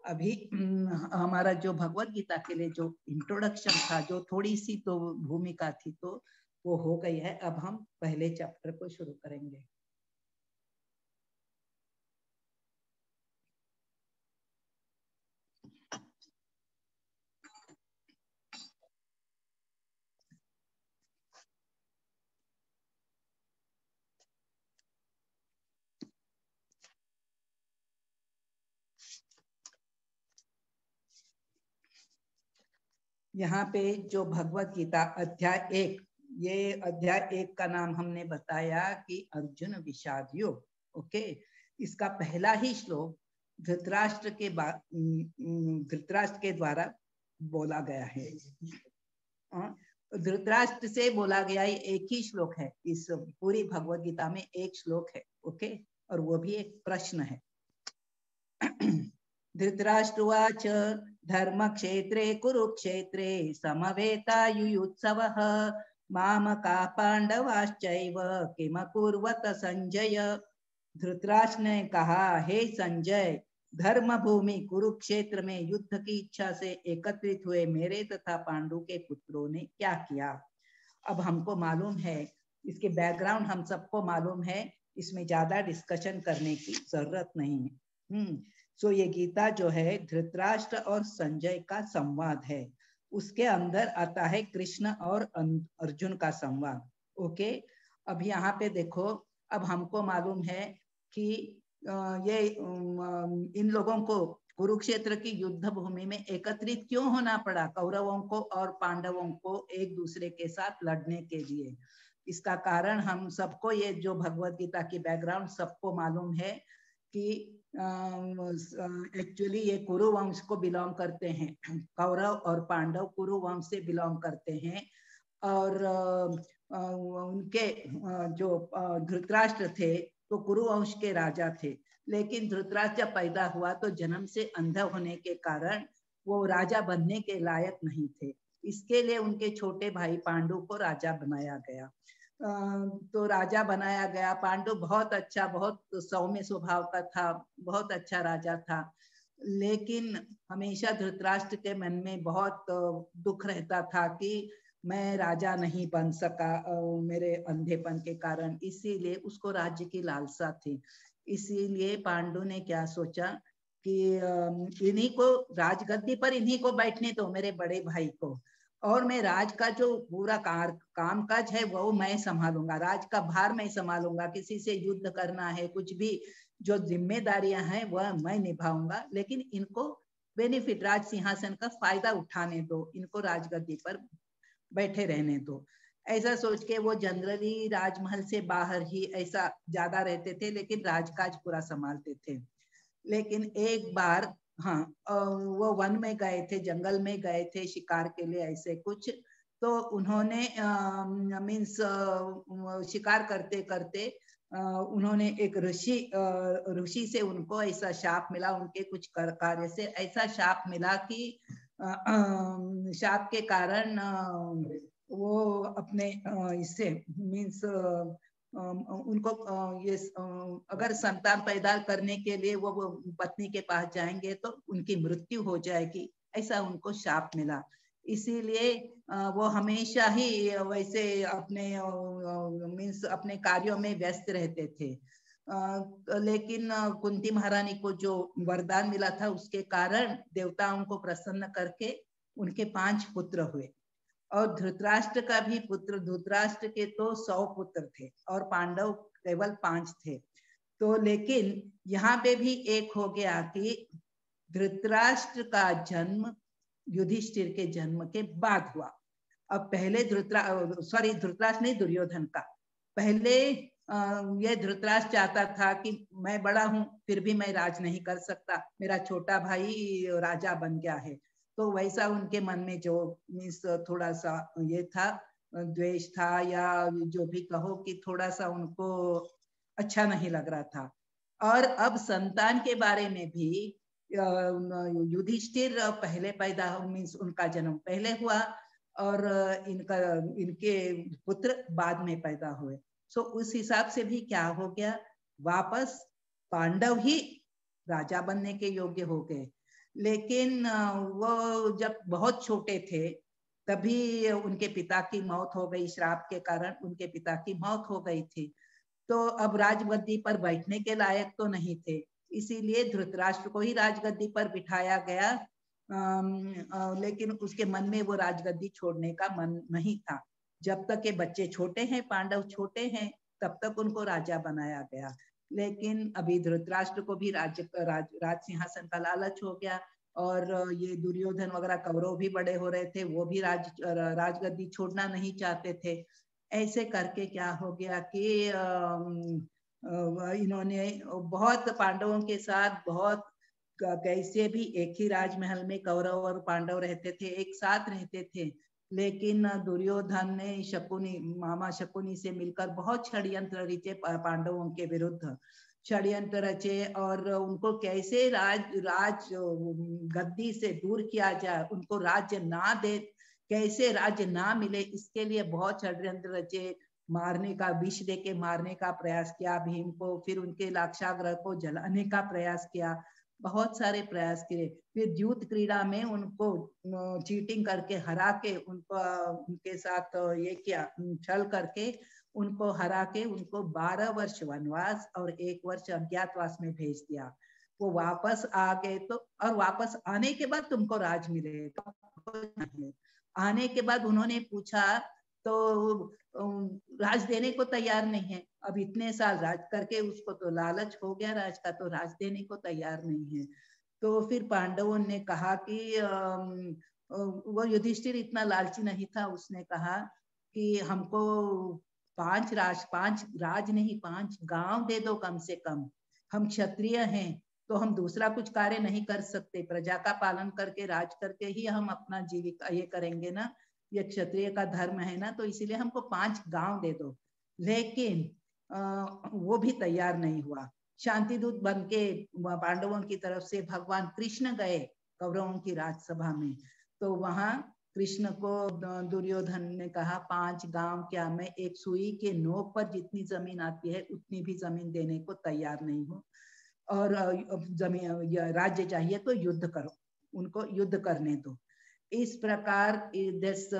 अभी हमारा जो भगवत गीता के लिए जो इंट्रोडक्शन था, जो थोड़ी सी तो भूमिका थी, तो वो हो गई है। अब हम पहले चैप्टर को शुरू करेंगे। यहाँ पे जो भगवत गीता अध्याय 1, ये अध्याय 1 का नाम हमने बताया कि अर्जुन विषाद योग। ओके, इसका पहला ही श्लोक धृतराष्ट्र के द्वारा बोला गया है। धृतराष्ट्र से बोला गया ये एक ही श्लोक है, इस पूरी भगवत गीता में एक श्लोक है, ओके, और वो भी एक प्रश्न है। धृतराष्ट्रवाच धर्म क्षेत्रे कुरुक्षेत्रे समवेतायुयुत्सवः मामका पांडवाश्चैव किमकुर्वत संजय। धृतराष्ट्र ने कहा, हे संजय, धर्म भूमि कुरुक्षेत्र में युद्ध की इच्छा से एकत्रित हुए मेरे तथा पांडु के पुत्रों ने क्या किया। अब हमको मालूम है, इसके बैकग्राउंड हम सबको मालूम है, इसमें ज्यादा डिस्कशन करने की जरूरत नहीं है। सो ये गीता जो है धृतराष्ट्र और संजय का संवाद है, उसके अंदर आता है कृष्ण और अर्जुन का संवाद, ओके। अब यहाँ पे देखो, अब हमको मालूम है कि ये इन लोगों को कुरुक्षेत्र की युद्ध भूमि में एकत्रित क्यों होना पड़ा, कौरवों को और पांडवों को एक दूसरे के साथ लड़ने के लिए। इसका कारण हम सबको, ये जो भगवत गीता की बैकग्राउंड सबको मालूम है कि एक्चुअली ये कुरु वंश को बिलोंग करते हैं, कौरव और पांडव कुरु वंश से बिलोंग करते हैं। और उनके जो धृतराष्ट्र थे तो कुरु वंश के राजा थे, लेकिन धृतराष्ट्र जब पैदा हुआ तो जन्म से अंधा होने के कारण वो राजा बनने के लायक नहीं थे, इसके लिए उनके छोटे भाई पांडु को राजा बनाया गया। तो राजा बनाया गया। पांडु बहुत अच्छा, बहुत सौम्य स्वभाव का था, बहुत अच्छा राजा था, लेकिन हमेशा धृतराष्ट्र के मन में बहुत दुख रहता था कि मैं राजा नहीं बन सका मेरे अंधेपन के कारण, इसीलिए उसको राज्य की लालसा थी। इसीलिए पांडु ने क्या सोचा कि इन्हीं को राजगद्दी पर इन्हीं को बैठने दो, मेरे बड़े भाई को, और मैं राज का जो पूरा काम काज है वो मैं संभालूंगा, राज का भार मैं संभालूंगा, किसी से युद्ध करना है, कुछ भी जो जिम्मेदारियां हैं वह मैं निभाऊंगा, लेकिन इनको बेनिफिट, राज सिंहासन का फायदा उठाने दो, इनको राजगद्दी पर बैठे रहने दो। ऐसा सोच के वो जनरली राजमहल से बाहर ही ऐसा ज्यादा रहते थे, लेकिन राजकाज पूरा संभालते थे। लेकिन एक बार वो वन में गए थे, जंगल में गए थे शिकार के लिए ऐसे कुछ, तो उन्होंने मीन्स शिकार करते करते उन्होंने एक ऋषि से उनको ऐसा शाप मिला, उनके कुछ कार्य से ऐसा शाप मिला कि शाप के कारण वो अपने इससे मीन्स उनको ये अगर संतान पैदा करने के लिए वो पत्नी के पास जाएंगे तो उनकी मृत्यु हो जाएगी, ऐसा उनको शाप मिला। इसीलिए वो हमेशा ही वैसे अपने मीन्स अपने कार्यों में व्यस्त रहते थे। लेकिन कुंती महारानी को जो वरदान मिला था उसके कारण देवताओं को प्रसन्न करके उनके 5 पुत्र हुए, और धृतराष्ट्र का भी पुत्र, धृतराष्ट्र के तो 100 पुत्र थे और पांडव केवल 5 थे। तो लेकिन यहाँ पे भी एक हो गया कि धृतराष्ट्र का जन्म युधिष्ठिर के जन्म के बाद हुआ। अब पहले धृतराष्ट्र नहीं, दुर्योधन का, पहले ये धृतराष्ट्र चाहता था कि मैं बड़ा हूं फिर भी मैं राज नहीं कर सकता, मेरा छोटा भाई राजा बन गया है, तो वैसा उनके मन में जो मीन्स थोड़ा सा ये था, द्वेष था या जो भी कहो कि थोड़ा सा उनको अच्छा नहीं लग रहा था। और अब संतान के बारे में भी युधिष्ठिर पहले पैदा, मीन्स उनका जन्म पहले हुआ और इनके पुत्र बाद में पैदा हुए। सो उस हिसाब से भी क्या हो गया, वापस पांडव ही राजा बनने के योग्य हो गए। लेकिन वो जब बहुत छोटे थे तभी उनके पिता की मौत हो गई, श्राप के कारण उनके पिता की मौत हो गई थी, तो अब राजगद्दी पर बैठने के लायक तो नहीं थे, इसीलिए धृतराष्ट्र को ही राजगद्दी पर बिठाया गया। लेकिन उसके मन में वो राजगद्दी छोड़ने का मन नहीं था। जब तक ये बच्चे छोटे हैं, पांडव छोटे हैं, तब तक उनको राजा बनाया गया। लेकिन अभी धृतराष्ट्र को भी राज सिंहासन का लालच हो गया, और ये दुर्योधन वगैरह कौरव भी बड़े हो रहे थे, वो भी राजगद्दी छोड़ना नहीं चाहते थे। ऐसे करके क्या हो गया कि इन्होंने बहुत पांडवों के साथ बहुत कैसे भी एक ही राजमहल में कौरव और पांडव रहते थे, एक साथ रहते थे, लेकिन दुर्योधन ने शकुनी मामा शकुनी से मिलकर बहुत षड्यंत्र रचे पांडवों के विरुद्ध, षड्यंत्र रचे और उनको कैसे राज गद्दी से दूर किया जाए, उनको राज्य ना दे, कैसे राज्य ना मिले, इसके लिए बहुत षड्यंत्र रचे। मारने का, विष दे के मारने का प्रयास किया भीम को, फिर उनके लाक्षागृह को जलाने का प्रयास किया, बहुत सारे प्रयास किए। फिर युद्ध क्रीड़ा में उनको चीटिंग करके हरा के उनके साथ ये किया, छल करके उनको हरा के उनको 12 वर्ष वनवास और 1 वर्ष अज्ञातवास में भेज दिया। वो वापस आ गए तो, और वापस आने के बाद तुमको राज मिलेगा। आने के बाद उन्होंने पूछा तो राज देने को तैयार नहीं है। अब इतने साल राज करके उसको तो लालच हो गया राज का, तो राज देने को तैयार नहीं है। तो फिर पांडवों ने कहा कि वो युधिष्ठिर इतना लालची नहीं था, उसने कहा कि हमको 5 राज नहीं 5 गांव दे दो कम से कम। हम क्षत्रिय हैं तो हम दूसरा कुछ कार्य नहीं कर सकते, प्रजा का पालन करके राज करके ही हम अपना जीविका ये करेंगे ना, ये क्षत्रिय का धर्म है ना, तो इसीलिए हमको 5 गांव दे दो। लेकिन वो भी तैयार नहीं हुआ। शांति दूत बन के पांडवों की तरफ से भगवान कृष्ण गए कौरवों की राजसभा में, तो वहां कृष्ण को दुर्योधन ने कहा 5 गांव क्या, मैं एक सुई के नोक पर जितनी जमीन आती है उतनी भी जमीन देने को तैयार नहीं हूँ, और जमीन राज्य चाहिए तो युद्ध करो, उनको युद्ध करने दो। इस प्रकार this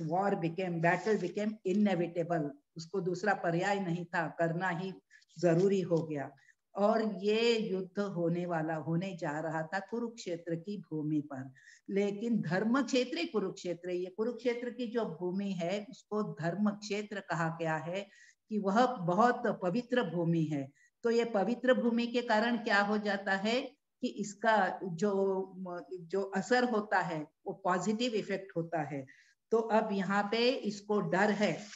war became, battle became inevitable, उसको दूसरा पर्याय नहीं था, करना ही जरूरी हो गया। और ये युद्ध होने जा रहा था कुरुक्षेत्र की भूमि पर। लेकिन धर्म क्षेत्र कुरुक्षेत्र, ये कुरुक्षेत्र की जो भूमि है उसको धर्म क्षेत्र कहा गया है कि वह बहुत पवित्र भूमि है। तो ये पवित्र भूमि के कारण क्या हो जाता है कि इसका जो असर होता है वो पॉजिटिव इफेक्ट होता है। तो अब यहाँ पे इसको डर है,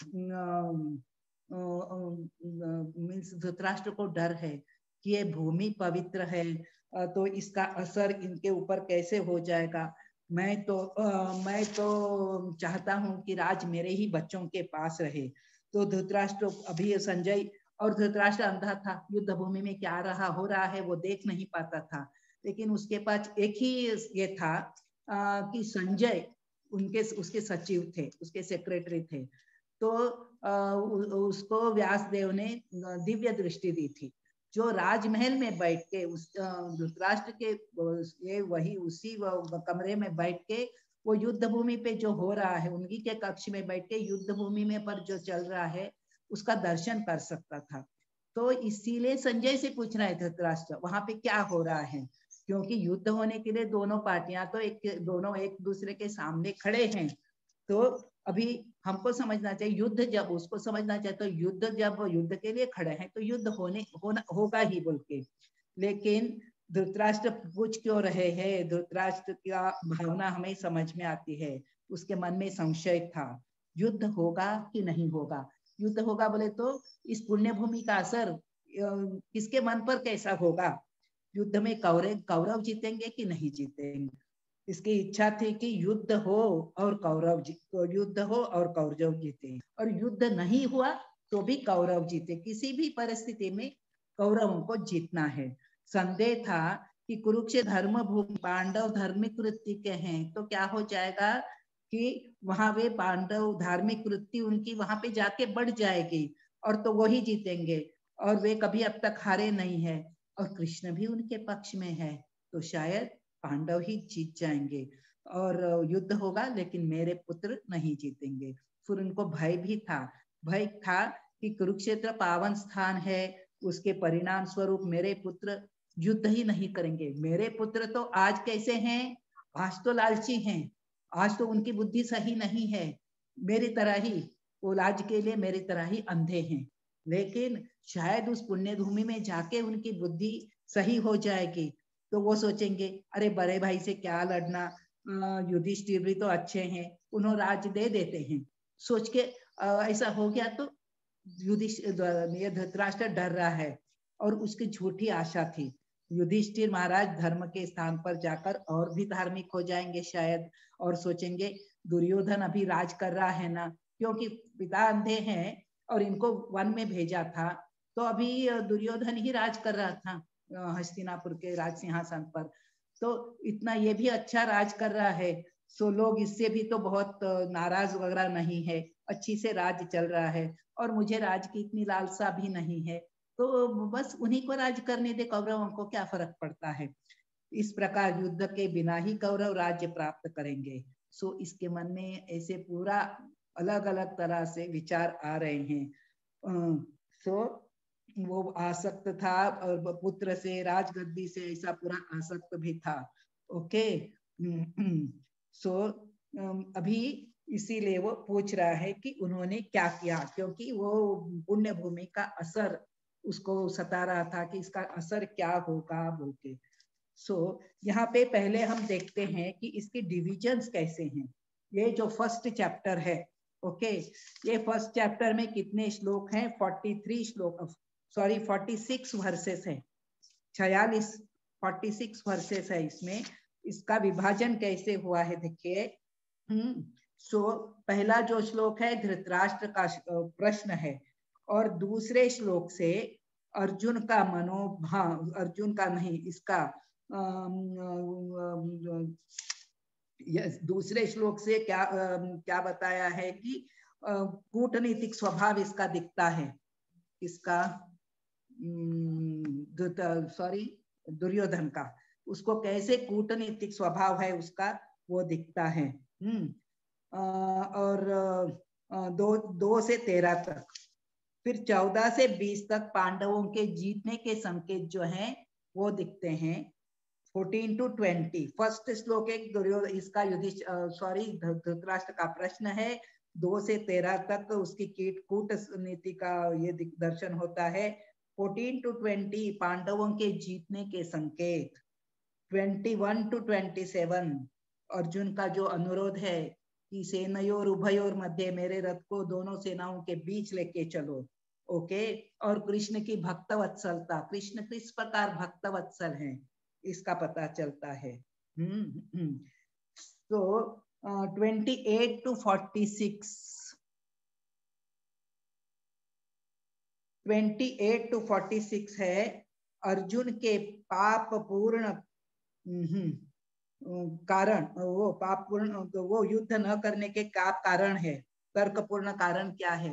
मीन्स धृतराष्ट्र को डर है कि ये भूमि पवित्र है, तो इसका असर इनके ऊपर कैसे हो जाएगा। मैं तो चाहता हूँ कि राज मेरे ही बच्चों के पास रहे। तो धृतराष्ट्र, अभी संजय, और धृतराष्ट्र अंधा था, युद्ध भूमि में क्या हो रहा है वो देख नहीं पाता था, लेकिन उसके पास एक ही ये था कि संजय उसके सचिव थे, उसके सेक्रेटरी थे। तो उसको व्यासदेव ने दिव्य दृष्टि दी थी, जो राजमहल में बैठ के उस धृतराष्ट्र के उसी कमरे में बैठ के वो युद्ध भूमि पे जो हो रहा है, उनकी के कक्ष में बैठ के युद्ध भूमि में पर जो चल रहा है उसका दर्शन कर सकता था। तो इसीलिए संजय से पूछ रहा है धृतराष्ट्र वहां पे क्या हो रहा है, क्योंकि युद्ध होने के लिए दोनों पार्टियां तो एक दूसरे के सामने खड़े हैं। तो अभी हमको समझना चाहिए, युद्ध जब उसको समझना चाहिए, तो जब युद्ध के लिए खड़े हैं तो युद्ध होगा ही बोल के। लेकिन धृतराष्ट्र पूछ क्यों रहे हैं, धृतराष्ट्र का भावना हमें समझ में आती है, उसके मन में संशय था, युद्ध होगा कि नहीं होगा। युद्ध होगा बोले तो इस पुण्य भूमि का असर किसके मन पर कैसा होगा, युद्ध में कौरव जीतेंगे कि नहीं जीतेंगे। इसकी इच्छा थी कि युद्ध हो और कौरव जीते, और युद्ध नहीं हुआ तो भी कौरव जीते। किसी भी परिस्थिति में कौरवों को जीतना है। संदेह था कि कुरुक्षेत्र धर्म भूमि, पांडव धार्मिक वृत्ति के हैं, तो क्या हो जाएगा कि वहां वे पांडव धार्मिक वृत्ति उनकी वहां पे जाके बढ़ जाएगी, और तो वही जीतेंगे, और वे कभी अब तक हारे नहीं है, और कृष्ण भी उनके पक्ष में है, तो शायद पांडव ही जीत जाएंगे और युद्ध होगा, लेकिन मेरे पुत्र नहीं जीतेंगे। फिर उनको भय था कि कुरुक्षेत्र पावन स्थान है, उसके परिणाम स्वरूप मेरे पुत्र युद्ध ही नहीं करेंगे। मेरे पुत्र तो आज कैसे हैं, आज तो लालची हैं, आज तो उनकी बुद्धि सही नहीं है, मेरी तरह ही वो लाज के लिए मेरी तरह ही अंधे हैं। लेकिन शायद उस पुण्य भूमि में जाके उनकी बुद्धि सही हो जाएगी, तो वो सोचेंगे अरे बड़े भाई से क्या लड़ना, युधिष्ठिर भी तो अच्छे हैं, उन्होंने राज दे देते हैं, सोच के ऐसा हो गया। तो धृतराष्ट्र डर रहा है, और उसकी झूठी आशा थी। युधिष्ठिर महाराज धर्म के स्थान पर जाकर और भी धार्मिक हो जाएंगे शायद, और सोचेंगे दुर्योधन अभी राज कर रहा है ना, क्योंकि पिता अंधे हैं और इनको वन में भेजा था, तो अभी दुर्योधन ही राज कर रहा था हस्तिनापुर के राज सिंहासन पर, तो इतना ये भी अच्छा राज कर रहा है, सो लोग इससे भी तो बहुत नाराज वगैरह नहीं है, अच्छी से राज चल रहा है, और मुझे राज की इतनी लालसा भी नहीं है, तो बस उन्हीं को राज करने दे, कौरवों को क्या फर्क पड़ता है। इस प्रकार युद्ध के बिना ही कौरव राज्य प्राप्त करेंगे। सो इसके मन में ऐसे पूरा अलग अलग तरह से विचार आ रहे हैं। सो वो आसक्त था और पुत्र से, राजगद्दी से, ऐसा पूरा आसक्त भी था। ओके, सो अभी इसीलिए वो पूछ रहा है कि उन्होंने क्या किया, क्योंकि वो पुण्य भूमि का असर उसको सता रहा था कि इसका असर क्या होगा बोल के। सो यहाँ पे पहले हम देखते हैं कि इसके डिविजन्स कैसे हैं। ये जो फर्स्ट चैप्टर है, ओके, ये फर्स्ट चैप्टर में कितने श्लोक हैं? 43 श्लोक, सॉरी 46 वर्सेस है, 46 वर्सेस है इसमें। इसका विभाजन कैसे हुआ है देखिए। सो पहला जो श्लोक है धृतराष्ट्र का प्रश्न है, और दूसरे श्लोक से अर्जुन का मनोभाव, अर्जुन का नहीं, इसका दूसरे श्लोक से क्या बताया है कि कूटनीतिक स्वभाव इसका दिखता है, इसका दुर्योधन का, उसको कैसे कूटनीतिक स्वभाव है उसका वो दिखता है। और 2 से 13 तक, फिर 14 से 20 तक पांडवों के जीतने के संकेत जो हैं वो दिखते हैं। 14 to 20 फर्स्ट श्लोक एक दुर्योधन, इसका धृतराष्ट्र का प्रश्न है। 2 से 13 तक उसकी कूट नीति का ये दर्शन होता है। 14 to 20 पांडवों के जीतने के संकेत। 21 to 27 अर्जुन का जो अनुरोध है कि सेनयोर उभयोर मध्य, मेरे रथ को दोनों सेनाओं के बीच लेके चलो। ओके, और कृष्ण की भक्तवत्सलता, कृष्ण किस प्रकार भक्तवत्सल हैं इसका पता चलता है। तो 28 to 46, 28 to 46 है अर्जुन के पाप पूर्ण कारण, वो पाप पूर्ण, तो वो युद्ध न करने के क्या कारण है, तर्कपूर्ण कारण क्या है,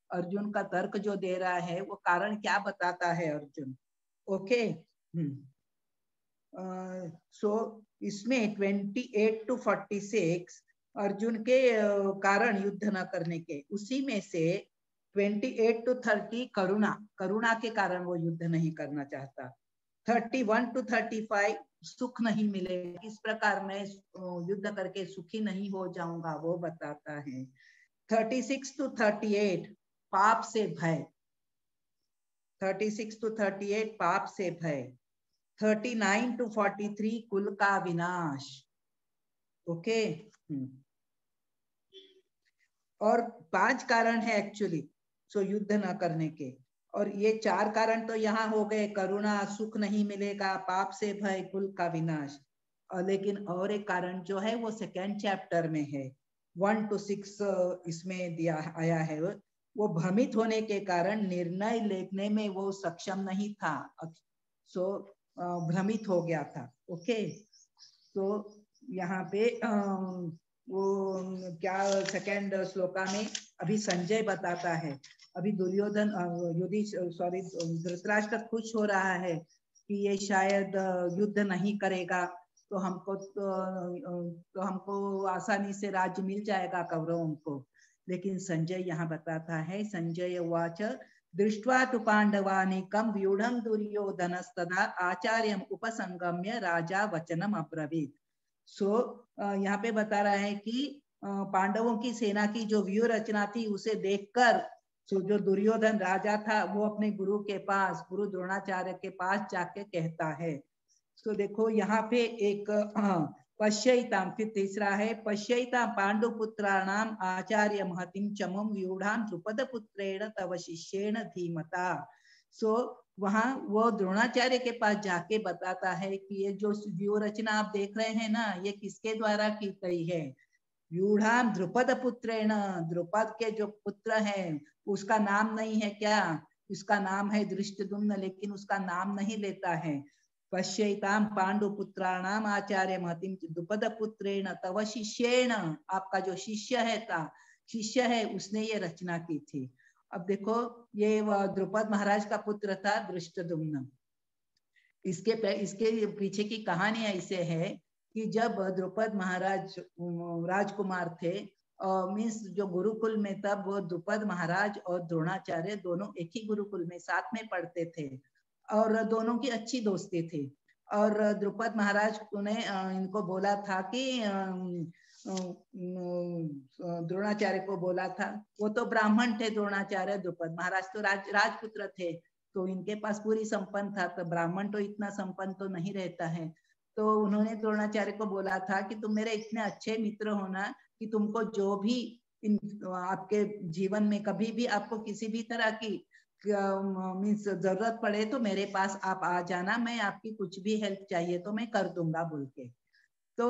अर्जुन का तर्क जो दे रहा है वो कारण क्या बताता है अर्जुन। ओके, सो इसमें 28 to 46 अर्जुन के कारण युद्ध न करने के, उसी में से 28 to 30 करुणा के कारण वो युद्ध नहीं करना चाहता। 31 to 35 सुख नहीं मिलेगा, किस प्रकार मैं युद्ध करके सुखी नहीं हो जाऊंगा वो बताता है। 36 to 38 पाप से भय, 36 to 38 पाप से भय। 39 to 43 कुल का विनाश। ओके, और 5 कारण है एक्चुअली सो युद्ध न करने के, और ये 4 कारण तो यहाँ हो गए, करुणा, सुख नहीं मिलेगा, पाप से भय, कुल का विनाश। लेकिन और एक कारण जो है वो सेकेंड चैप्टर में है, 1 to 6 इसमें दिया आया है। वो भ्रमित होने के कारण निर्णय लेने में वो सक्षम नहीं था, सो भ्रमित हो गया था। ओके, तो यहाँ पे वो क्या सेकेंड श्लोका में अभी संजय बताता है, अभी दुर्योधन धृतराष्ट्र खुश हो रहा है कि ये शायद युद्ध नहीं करेगा तो हमको आसानी से राज्य मिल जाएगा कौरवों को। लेकिन संजय यहाँ बताता है, संजय उवाच दृष्ट्वा तु पांडवानीकं व्यूढ़ं दुर्योधनस्तदा आचार्यम उपसंगम्य राजा वचनम अब्रवीत। सो यहाँ पे बता रहा है कि पांडवों की सेना की जो व्यूह रचना थी उसे देखकर जो दुर्योधन राजा था वो अपने गुरु के पास, गुरु द्रोणाचार्य के पास जाके कहता है। तो देखो यहाँ पे एक पश्यैताम, फिर तीसरा है पश्यैताम पांडुपुत्राणाम आचार्य महतिम चमुम व्यूढ़ाम द्रुपद पुत्रेण तव शिष्येण धीमता। सो वहां वो द्रोणाचार्य के पास जाके बताता है कि ये जो व्यूह रचना आप देख रहे हैं ना, ये किसके द्वारा की गई है। व्यूढ़ाम द्रुपद पुत्रेण, द्रुपद के जो पुत्र हैं उसका नाम नहीं है क्या, उसका नाम है धृष्टद्युम्न, लेकिन उसका नाम नहीं लेता है। पश्यताम पांडु पुत्राणाम आचार्य महतिम द्रुपद पुत्रेण तव शिष्येण, आपका जो शिष्य है उसने ये रचना की थी। अब देखो ये द्रुपद महाराज का पुत्र था धृष्टद्युम्न। इसके पीछे की कहानी ऐसे है कि जब द्रुपद महाराज राजकुमार थे, मीन्स जो गुरुकुल में, तब वो द्रुपद महाराज और द्रोणाचार्य दोनों एक ही गुरुकुल में साथ में पढ़ते थे और दोनों की अच्छी दोस्ती थी। और द्रुपद महाराज ने इनको बोला था कि द्रोणाचार्य को बोला था, वो तो ब्राह्मण थे द्रोणाचार्य, द्रुपद महाराज तो राजपुत्र थे, तो इनके पास पूरी संपन्न था, तो ब्राह्मण तो इतना संपन्न तो नहीं रहता है। तो उन्होंने द्रोणाचार्य को बोला था कि तुम मेरे इतने अच्छे मित्र हो ना कि तुमको जो भी आपके जीवन में कभी भी आपको किसी भी तरह की मीन्स जरूरत पड़े तो मेरे पास आप आ जाना, मैं आपकी कुछ भी हेल्प चाहिए तो मैं कर दूंगा बोल के। तो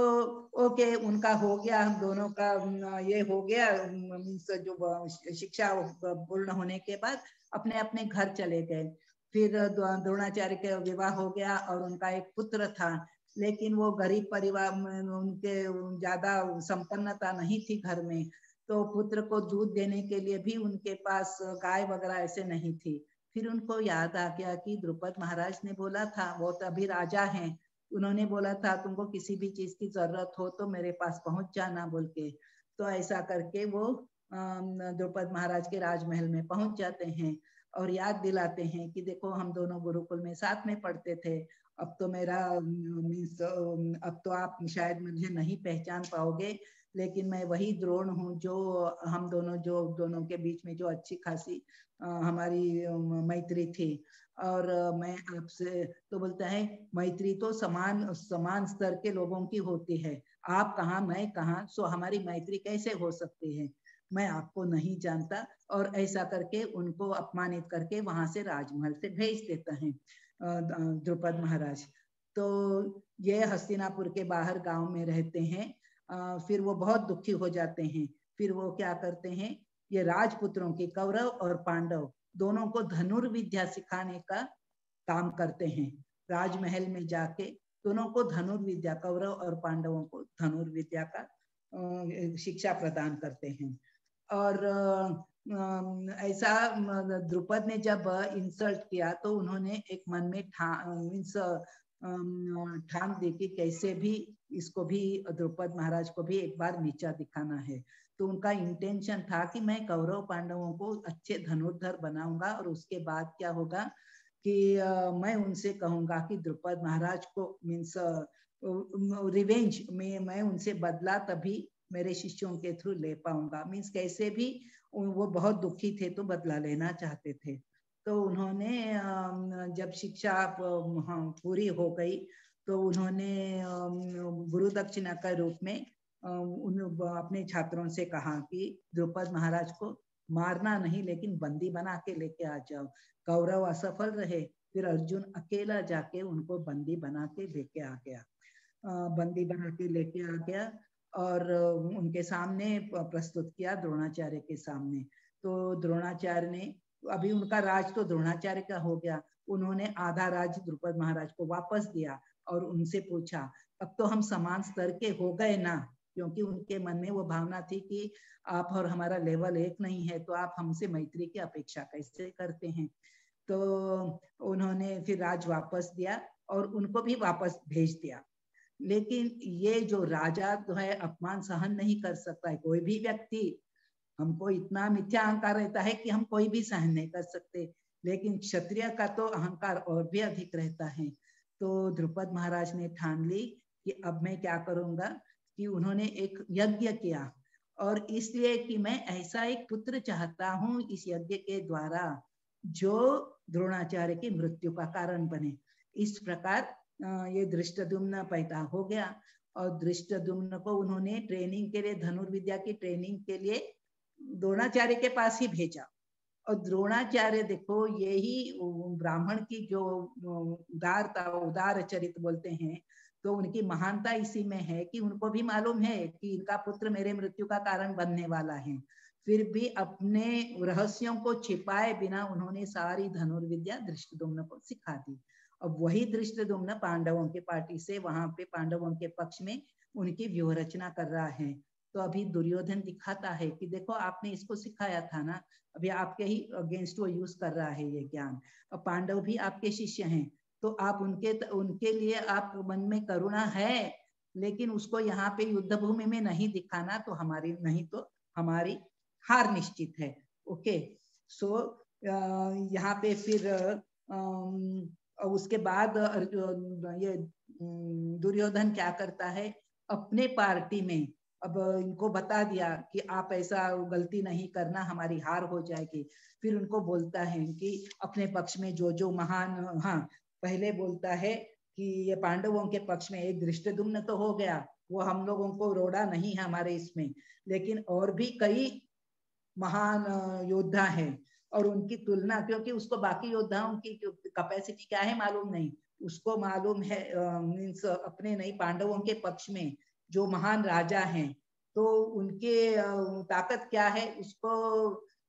ओके, उनका हो गया, हम दोनों का ये हो गया, मीन्स जो शिक्षा पूर्ण होने के बाद अपने अपने घर चले गए। फिर द्रोणाचार्य के विवाह हो गया और उनका एक पुत्र था, लेकिन वो गरीब परिवार में, उनके ज्यादा संपन्नता नहीं थी घर में, तो पुत्र को दूध देने के लिए भी उनके पास गाय वगैरह ऐसे नहीं थी। फिर उनको याद आ गया कि द्रुपद महाराज ने बोला था, वो तो अभी राजा हैं, उन्होंने बोला था तुमको किसी भी चीज की जरूरत हो तो मेरे पास पहुंच जाना बोल के। तो ऐसा करके वो द्रुपद महाराज के राजमहल में पहुंच जाते हैं और याद दिलाते हैं कि देखो हम दोनों गुरुकुल में साथ में पढ़ते थे, अब तो मेरा मीन्स अब तो आप शायद मुझे नहीं पहचान पाओगे, लेकिन मैं वही द्रोण हूँ जो हम दोनों के बीच में जो अच्छी खासी हमारी मैत्री थी। और मैं आपसे, तो बोलता है मैत्री तो समान स्तर के लोगों की होती है, आप कहाँ मैं कहाँ, सो हमारी मैत्री कैसे हो सकती है, मैं आपको नहीं जानता। और ऐसा करके उनको अपमानित करके वहां से राजमहल से भेज देता है द्रुपद महाराज। तो ये हस्तिनापुर के बाहर गांव में रहते हैं। फिर वो बहुत दुखी हो जाते हैं। फिर वो क्या करते हैं, ये राजपुत्रों के, कौरव और पांडव दोनों को धनुर्विद्या सिखाने का काम करते हैं। राजमहल में जाके दोनों को धनुर्विद्या, कौरव और पांडवों को धनुर्विद्या का शिक्षा प्रदान करते हैं। और ऐसा द्रुपद ने जब इंसल्ट किया तो उन्होंने एक मन में ठान दी कि कैसे भी इसको भी, द्रुपद महाराज को भी एक बार नीचा दिखाना है। तो उनका इंटेंशन था कि मैं कौरव पांडवों को अच्छे धनुर्धर बनाऊंगा और उसके बाद क्या होगा कि मैं उनसे कहूंगा कि द्रुपद महाराज को मीन्स रिवेंज में मैं उनसे बदला तभी मेरे शिष्यों के थ्रू ले पाऊंगा। मीन्स कैसे भी वो बहुत दुखी थे तो बदला लेना चाहते थे। तो उन्होंने जब शिक्षा पूरी हो गई तो उन्होंने गुरु दक्षिणा के रूप में अपने छात्रों से कहा कि द्रुपद महाराज को मारना नहीं लेकिन बंदी बना के लेके आ जाओ। कौरव असफल रहे, फिर अर्जुन अकेला जाके उनको बंदी बना के लेके आ गया, बंदी बना के लेके आ गया और उनके सामने प्रस्तुत किया, द्रोणाचार्य के सामने। तो द्रोणाचार्य ने, अभी उनका राज तो द्रोणाचार्य का हो गया, उन्होंने आधा राज द्रुपद महाराज को वापस दिया और उनसे पूछा अब तो हम समान स्तर के हो गए ना, क्योंकि उनके मन में वो भावना थी कि आप और हमारा लेवल एक नहीं है तो आप हमसे मैत्री की अपेक्षा कैसे करते हैं। तो उन्होंने फिर राज वापस दिया और उनको भी वापस भेज दिया। लेकिन ये जो राजा जो है अपमान सहन नहीं कर सकता है, कोई भी व्यक्ति, हमको इतना मिथ्या अहंकार रहता है कि हम कोई भी सहन नहीं कर सकते, लेकिन क्षत्रिय का तो अहंकार और भी अधिक रहता है। तो द्रुपद महाराज ने ठान ली कि अब मैं क्या करूंगा, कि उन्होंने एक यज्ञ किया और इसलिए कि मैं ऐसा एक पुत्र चाहता हूं इस यज्ञ के द्वारा जो द्रोणाचार्य की मृत्यु का कारण बने। इस प्रकार ये धृष्टद्युम्न पैदा हो गया और धृष्टद्युम्न को उन्होंने ट्रेनिंग के लिए, धनुर्विद्या की ट्रेनिंग के लिए द्रोणाचार्य के पास ही भेजा। और द्रोणाचार्य देखो यही ब्राह्मण की जो उदारता, उदार चरित्र बोलते हैं, तो उनकी महानता इसी में है कि उनको भी मालूम है कि इनका पुत्र मेरे मृत्यु का कारण बनने वाला है, फिर भी अपने रहस्यों को छिपाए बिना उन्होंने सारी धनुर्विद्या धृष्टद्युम्न को सिखा दी। अब वही धृष्टद्युम्न पांडवों के पार्टी से वहां पे पांडवों के पक्ष में उनकी व्यूह रचना कर रहा है। तो अभी दुर्योधन दिखाता है कि देखो आपने इसको सिखाया था ना, अभी आपके ही अगेंस्ट वो यूज कर रहा है ये ज्ञान। और पांडव भी आपके शिष्य हैं, तो आप उनके लिए आप मन में करुणा है, लेकिन उसको यहाँ पे युद्ध भूमि में नहीं दिखाना, तो हमारी हार निश्चित है। ओके, सो यहाँ पे फिर उसके बाद ये दुर्योधन क्या करता है, अपने पार्टी में अब इनको बता दिया कि आप ऐसा गलती नहीं करना, हमारी हार हो जाएगी। फिर उनको बोलता है कि अपने पक्ष में जो महान, हाँ पहले बोलता है कि ये पांडवों के पक्ष में एक धृष्टद्युम्न तो हो गया, वो हम लोगों को रोड़ा नहीं है हमारे इसमें, लेकिन और भी कई महान योद्धा हैं और उनकी तुलना, क्योंकि उसको बाकी योद्धाओं की कैपेसिटी क्या है मालूम नहीं, उसको मालूम है मीन्स अपने नहीं, पांडवों के पक्ष में जो महान राजा हैं तो उनके ताकत क्या है उसको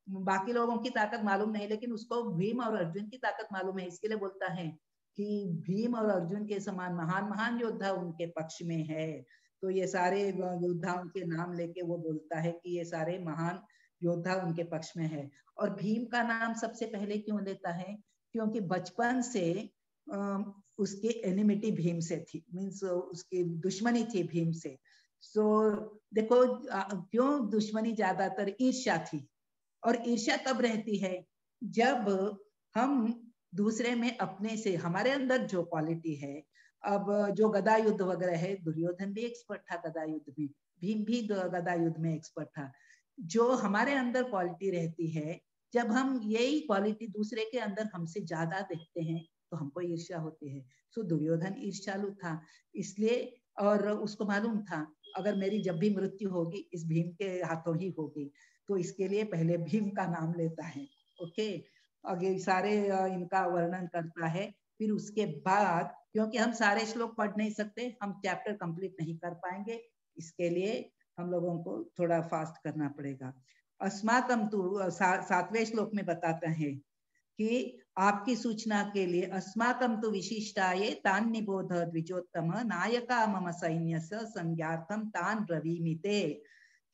बाकी लोगों की ताकत मालूम नहीं, लेकिन उसको भीम और अर्जुन की ताकत मालूम है। इसके लिए बोलता है कि भीम और अर्जुन के समान महान महान योद्धा उनके पक्ष में है। तो ये सारे योद्धाओं के नाम लेके वो बोलता है कि ये सारे महान योद्धा उनके पक्ष में है। और भीम का नाम सबसे पहले क्यों लेता है, क्योंकि बचपन से उसके एनिमिटी भीम से थी, मीन्स उसकी दुश्मनी थी भीम से। सो देखो क्यों दुश्मनी, ज्यादातर ईर्ष्या थी। और ईर्ष्या कब रहती है, जब हम दूसरे में अपने से, हमारे अंदर जो क्वालिटी है, अब जो गदा युद्ध वगैरह है, दुर्योधन भी एक्सपर्ट था गदा युद्ध में, भीम भी गदा युद्ध में एक्सपर्ट था। जो हमारे अंदर क्वालिटी रहती है, जब हम यही क्वालिटी दूसरे के अंदर हमसे ज्यादा देखते हैं तो हमको ईर्ष्या होती है। सो दुर्योधन ईर्ष्यालु था, इसलिए, और उसको मालूम था अगर मेरी जब भी मृत्यु होगी इस भीम के हाथों ही होगी, तो इसके लिए पहले भीम का नाम लेता है। ओके, आगे सारे इनका वर्णन करता है। फिर उसके बाद, क्योंकि हम सारे श्लोक पढ़ नहीं सकते, हम चैप्टर कंप्लीट नहीं कर पाएंगे, इसके लिए हम लोगों को थोड़ा फास्ट करना पड़ेगा। अस्माकम तु 7वें श्लोक में बताता है कि आपकी सूचना के लिए, अस्माकम तु विशिष्टाये तान निबोध द्विजोत्तम नायका मम सैन्यस्य संज्ञार्थम तान ब्रवीमिते,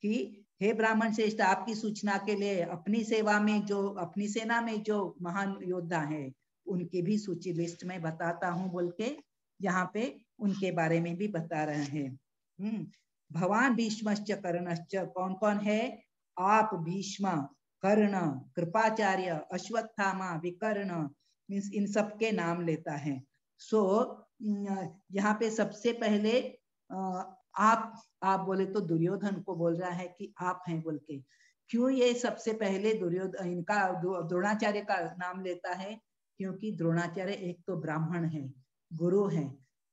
कि हे ब्राह्मण श्रेष्ठ, आपकी सूचना के लिए अपनी सेवा में जो, अपनी सेना में जो महान योद्धा है उनकी भी सूची लिस्ट में बताता हूँ बोल के यहाँ पे उनके बारे में भी बता रहे हैं। भवान भीष्मश्च कर्णश्च, कौन कौन है, आप भीष्म, कर्ण, कृपाचार्य, अश्वत्थामा, विकर्ण, मीन्स इन सब के नाम लेता है। सो यहाँ पे सबसे पहले आप बोले तो दुर्योधन को बोल रहा है कि आप हैं बोल के। क्यों ये सबसे पहले दुर्योधन, इनका द्रोणाचार्य का नाम लेता है, क्योंकि द्रोणाचार्य एक तो ब्राह्मण है, गुरु है,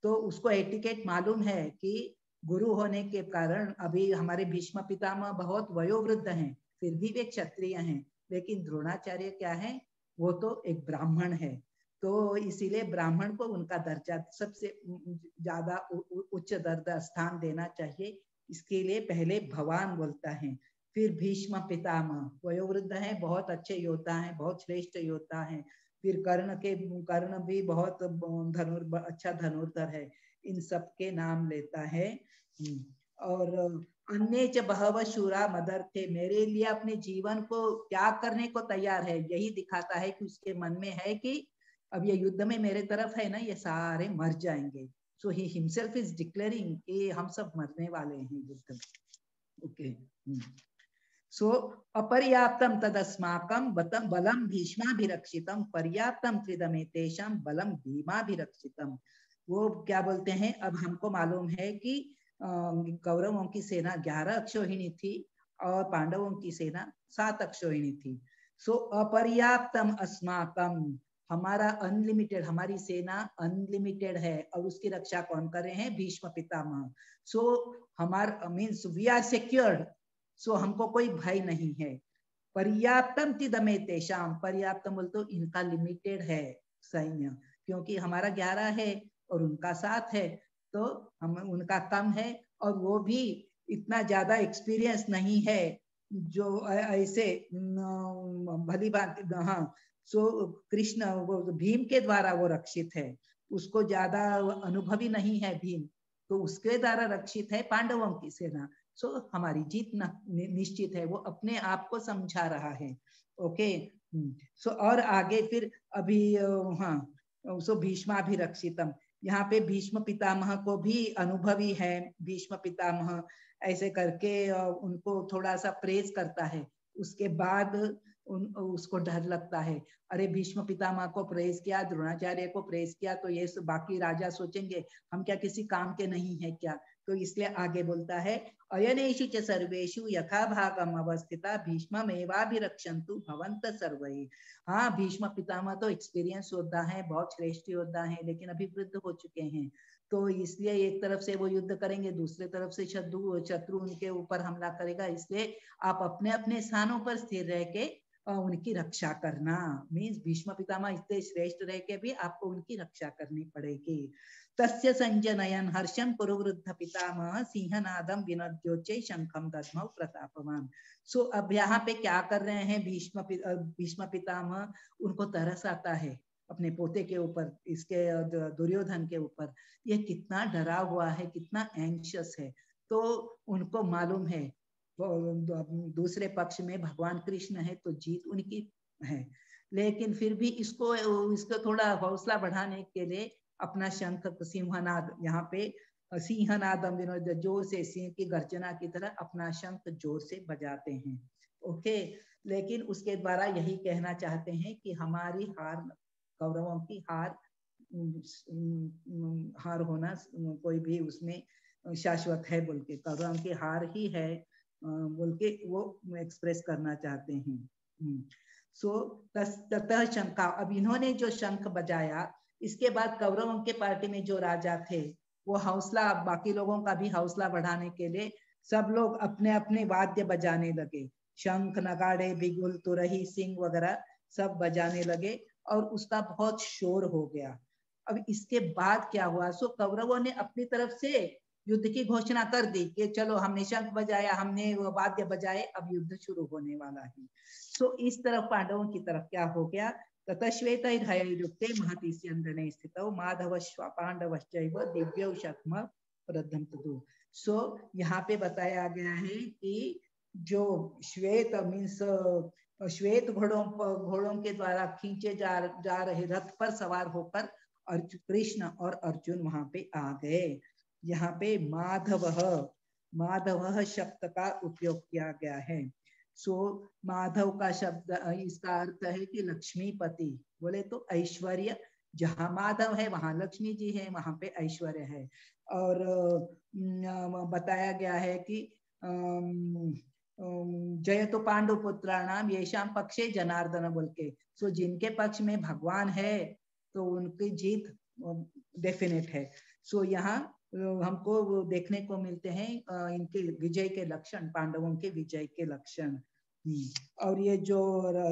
तो उसको एटिकेट मालूम है कि गुरु होने के कारण, अभी हमारे भीष्म पितामह बहुत वयोवृद्ध हैं, फिर भी वे क्षत्रिय हैं, लेकिन द्रोणाचार्य क्या है, वो तो एक ब्राह्मण है, तो इसीलिए ब्राह्मण को उनका दर्जा सबसे ज्यादा उच्च दर्जा स्थान देना चाहिए। इसके लिए पहले भगवान बोलता है, फिर भीष्म पितामह, वयोवृद्ध है, बहुत अच्छे योद्धा हैं, बहुत श्रेष्ठ योद्धा हैं। फिर कर्ण भी बहुत अच्छा धनुर्धर है, इन सब के नाम लेता है। और अन्य च बहव शूरा मदर थे, मेरे लिए अपने जीवन को त्याग करने को तैयार है, यही दिखाता है कि उसके मन में है कि अब ये युद्ध में मेरे तरफ है ना, ये सारे मर जाएंगे। सो ही हिमसेल्फ इज डिक्लेयरिंग कि हम सब मरने वाले हैं युद्ध में। ओके, सो अपर्याप्तम तदस्माकं बलम भीष्माभिरक्षितम पर्याप्तम त्रिदमेतेषां बलम भीमाभिरक्षितम। वो क्या बोलते हैं, अब हमको मालूम है कि कौरवों की सेना 11 अक्षौहिणी थी और पांडवों की सेना 7 अक्षौहिणी थी। सो अपर्याप्तम अस्माकम, हमारा अनलिमिटेड, हमारी सेना अनलिमिटेड है, और उसकी रक्षा कौन कर रहे हैं, भीष्म पितामह। सो हमारा मीन्स वी आर सिक्योर्ड, सो हमको कोई भय नहीं है। पर्याप्तम तिदमे तेषाम, पर्याप्तम बोल तो इनका लिमिटेड है सैन्य, क्योंकि हमारा 11 है और उनका 7 है, तो हम उनका कम है, और वो भी इतना ज्यादा एक्सपीरियंस नहीं है जो ऐसे भली बात। हाँ, सो कृष्ण वो भीम के द्वारा वो रक्षित है, उसको ज्यादा अनुभवी नहीं है भीम, तो उसके द्वारा रक्षित है पांडवों की सेना। सो हमारी जीत निश्चित है, वो अपने आप को समझा रहा है। ओके, सो और आगे फिर अभी हाँ, सो भीष्माभिरक्षितम, यहाँ पे भीष्म पितामह को भी अनुभवी है, भीष्म पितामह ऐसे करके उनको थोड़ा सा प्रेज करता है। उसके बाद उसको डर लगता है, अरे भीष्म पितामह को प्रेज किया, द्रोणाचार्य को प्रेज किया, तो ये बाकी राजा सोचेंगे हम क्या किसी काम के नहीं है क्या, तो इसलिए आगे बोलता है अयनेषु च सर्वेषु यथा भागम अवस्थिता भीष्ममेवाभिरक्षन्तु भवन्तः सर्वे। हाँ, भीष्म पितामह तो एक्सपीरियंस योद्धा है, बहुत श्रेष्ठ योद्धा है, लेकिन अभी वृद्ध हो चुके हैं, तो इसलिए एक तरफ से वो युद्ध करेंगे, दूसरे तरफ से शत्रु उनके ऊपर हमला करेगा, इसलिए आप अपने अपने स्थानों पर स्थिर रह के उनकी रक्षा करना। मीन्स भीष्म पितामह इतने श्रेष्ठ रह के भी आपको उनकी रक्षा करनी पड़ेगी। तस्य संजनयन हर्षम कुरुवृद्ध पितामह सिंहनादम विनद्योच्चै शंखम दद्मौ प्रतापवान। सो अब यहाँ पे क्या कर रहे हैं भीष्म पितामह, उनको तरस आता है अपने पोते के ऊपर, इसके दुर्योधन के ऊपर, ये कितना डरा हुआ है, कितना एंशियस है, तो उनको मालूम है दूसरे पक्ष में भगवान कृष्ण है तो जीत उनकी है, लेकिन फिर भी इसको थोड़ा हौसला बढ़ाने के लिए अपना शंख सिंहनाद, यहाँ पे सिंहनादम विनोद, जोर से सिंह की गर्जना की तरह अपना शंख जोर से बजाते हैं। ओके, लेकिन उसके द्वारा यही कहना चाहते हैं कि हमारी हार, कौरवों की हार होना कोई भी उसमें शाश्वत है बोल के, कौरवों की हार ही है बोल के वो एक्सप्रेस करना चाहते हैं। सो ततः शंका, अब इन्होंने जो शंख बजाया, इसके बाद कौरवों के पार्टी में जो राजा थे वो हौसला, बाकी लोगों का भी हौसला बढ़ाने के लिए सब लोग अपने अपने वाद्य बजाने लगे, शंख नगाड़े बिगुल तुरही सिंह वगैरह सब बजाने लगे, और उसका बहुत शोर हो गया। अब इसके बाद क्या हुआ, सो कौरवों ने अपनी तरफ से युद्ध की घोषणा कर दी कि चलो हमने शंख बजाया, हमने वो वाद्य बजाए, अब युद्ध शुरू होने वाला है। सो इस तरफ पांडवों की तरफ क्या हो गया, ततः श्वेतैर्हयैर्युक्ते महति स्यन्दने स्थितौ माधवश्च पांडवश्चैव दिव्यौ शक्म प्रदं तदु। सो यहाँ पे बताया गया है कि जो श्वेत मीन्स श्वेत घोड़ों के द्वारा खींचे जा रहे रथ पर सवार होकर कृष्ण और अर्जुन वहां पे आ गए। यहाँ पे माधव शब्द का उपयोग किया गया है। सो माधव का शब्द, इसका अर्थ है कि लक्ष्मीपति, बोले तो ऐश्वर्य, जहाँ माधव है वहां लक्ष्मी जी है, वहां पे ऐश्वर्य है। और बताया गया है कि जयतु पांडुपुत्राणाम येषाम पक्षे जनार्दन बोल के, सो जिनके पक्ष में भगवान है तो उनकी जीत डेफिनेट है। सो यहाँ हमको देखने को मिलते हैं इनके विजय के लक्षण, पांडवों के विजय के लक्षण। और ये जो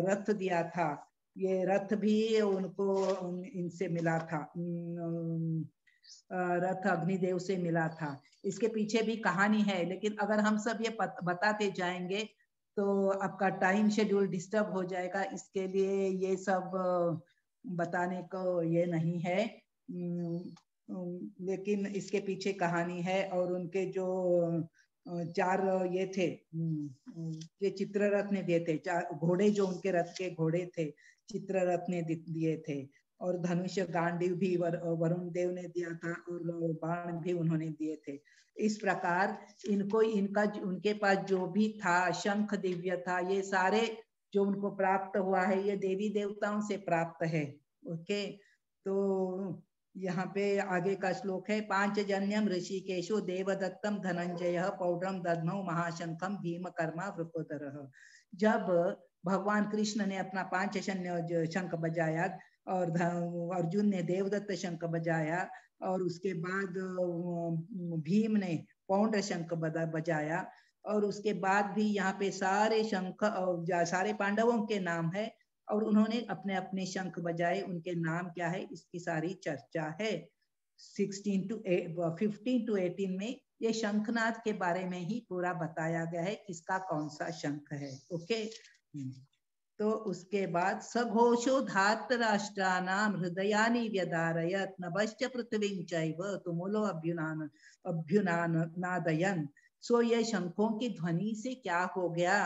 रथ दिया था, ये रथ भी उनको इनसे मिला था, रथ अग्निदेव से मिला था। इसके पीछे भी कहानी है, लेकिन अगर हम सब ये बताते जाएंगे तो आपका टाइम शेड्यूल डिस्टर्ब हो जाएगा, इसके लिए ये सब बताने को ये नहीं है, लेकिन इसके पीछे कहानी है। और उनके जो 4 ये थे, ये चित्ररथ ने दिए थे, 4 घोड़े जो उनके रथ के घोड़े थे चित्ररथ ने दिए थे, और धनुष गांडीव भी वरुण देव ने दिया था, और बाण भी उन्होंने दिए थे। इस प्रकार इनको उनके पास जो भी था, शंख दिव्य था, ये सारे जो उनको प्राप्त हुआ है ये देवी देवताओं से प्राप्त है। ओके, तो यहाँ पे आगे का श्लोक है, पांचजन्यम ऋषिकेशो देवदत्तम धनंजय पौड्रम दद्मौ महाशंखम भीम कर्मा वृकोदरः। जब भगवान कृष्ण ने अपना 5 शंख बजाया और अर्जुन ने देवदत्त शंख बजाया, और उसके बाद भीम ने पौंड्र शंख बजाया, और उसके बाद भी यहाँ पे सारे शंख और सारे पांडवों के नाम है और उन्होंने अपने अपने शंख बजाए, उनके नाम क्या है इसकी सारी चर्चा है। 15 to 18 में ये शंखनाद के बारे में ही पूरा बताया गया है, किसका कौन सा शंख है। ओके, तो उसके बाद सघोषो धार्तराष्ट्राणाम हृदयानि व्यधारयत् नभश्च पृथ्वीं चैव तुमुलो अभ्युनादयन्। सो ये शंखों की ध्वनि से क्या हो गया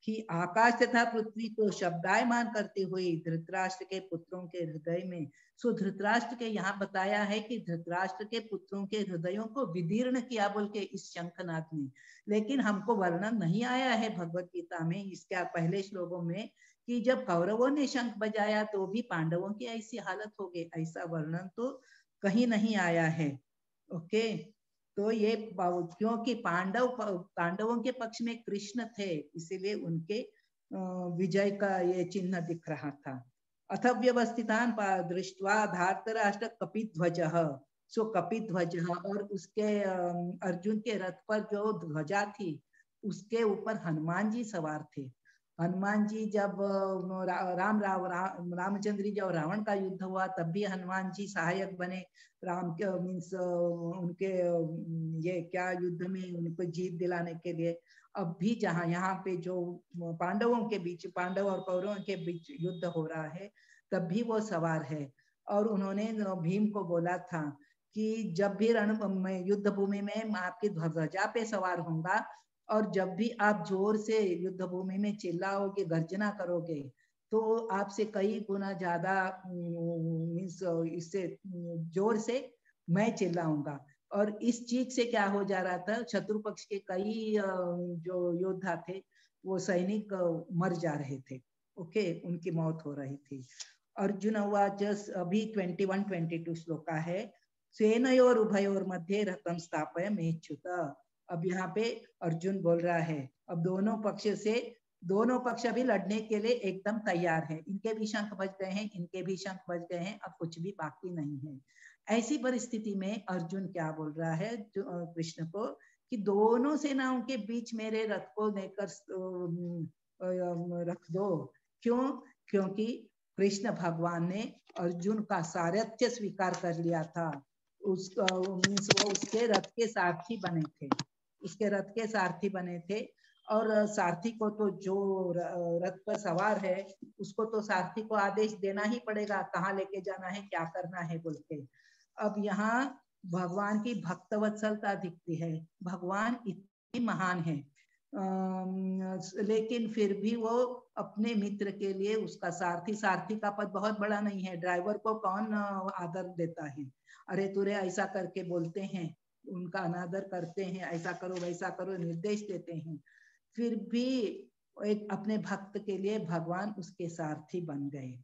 कि आकाश तथा पृथ्वी को शब्दायमान करते हुए धृतराष्ट्र के पुत्रों के हृदय में। सो धृतराष्ट्र के यहाँ बताया है कि धृतराष्ट्र के पुत्रों के हृदयों को विदीर्ण किया बोल के इस शंखनाद में, लेकिन हमको वर्णन नहीं आया है भगवत गीता में इसके पहले श्लोकों में कि जब कौरवों ने शंख बजाया तो भी पांडवों की ऐसी हालत हो गई, ऐसा वर्णन तो कहीं नहीं आया है। ओके, तो ये क्योंकि पांडवों के पक्ष में कृष्ण थे इसीलिए उनके विजय का ये चिन्ह दिख रहा था। अथ व्यवस्थितान दृष्ट्वा धार्तराष्ट्र कपिध्वजः। सो कपिध्वज और उसके अर्जुन के रथ पर जो ध्वजा थी उसके ऊपर हनुमान जी सवार थे। हनुमान जी जब रामचंद्र जी जब रावण का युद्ध हुआ तब भी हनुमान जी सहायक बने राम के मीन्स उनके ये क्या युद्ध में उनको जीत दिलाने के लिए। अब भी जहाँ यहाँ पे जो पांडवों के बीच, पांडव और कौरवों के बीच युद्ध हो रहा है तब भी वो सवार है। और उन्होंने भीम को बोला था कि जब भी रण में युद्ध भूमि में आपकी ध्वजा पे सवार होऊंगा और जब भी आप जोर से युद्ध भूमि में चिल्लाओगे, गर्जना करोगे तो आपसे कई गुना ज्यादा मीन्स इससे जोर से मैं चिल्लाऊंगा। और इस चीख से क्या हो जा रहा था, शत्रु पक्ष के कई जो योद्धा थे वो सैनिक मर जा रहे थे। ओके, उनकी मौत हो रही थी। अर्जुन उवाच, अभी 21-22 श्लोका है। सेनयोर उभयोर मध्ये रथम स्थापय मेच्युत। अब यहाँ पे अर्जुन बोल रहा है अब दोनों पक्ष अभी लड़ने के लिए एकदम तैयार है। इनके भी शंख बज गए हैं, इनके भी शंख बज गए हैं, अब कुछ भी बाकी नहीं है। ऐसी परिस्थिति में अर्जुन क्या बोल रहा है कृष्ण को कि दोनों सेनाओं के बीच मेरे रथ को लेकर रख दो। क्यों? क्योंकि कृष्ण भगवान ने अर्जुन का सारथ्य स्वीकार कर लिया था। उसके रथ के सारथी बने थे, उसके रथ के सारथी बने थे। और सारथी को तो जो रथ पर सवार है उसको तो सारथी को आदेश देना ही पड़ेगा कहाँ लेके जाना है, क्या करना है बोल के। अब यहाँ भगवान की भक्तवत्सलता दिखती है। भगवान इतने महान है लेकिन फिर भी वो अपने मित्र के लिए उसका सारथी का पद बहुत बड़ा नहीं है। ड्राइवर को कौन आदर देता है? अरे तुरे ऐसा करके बोलते हैं, उनका अनादर करते हैं, ऐसा करो वैसा करो निर्देश देते हैं। फिर भी एक अपने भक्त के लिए भगवान उसके सारथी बन गए।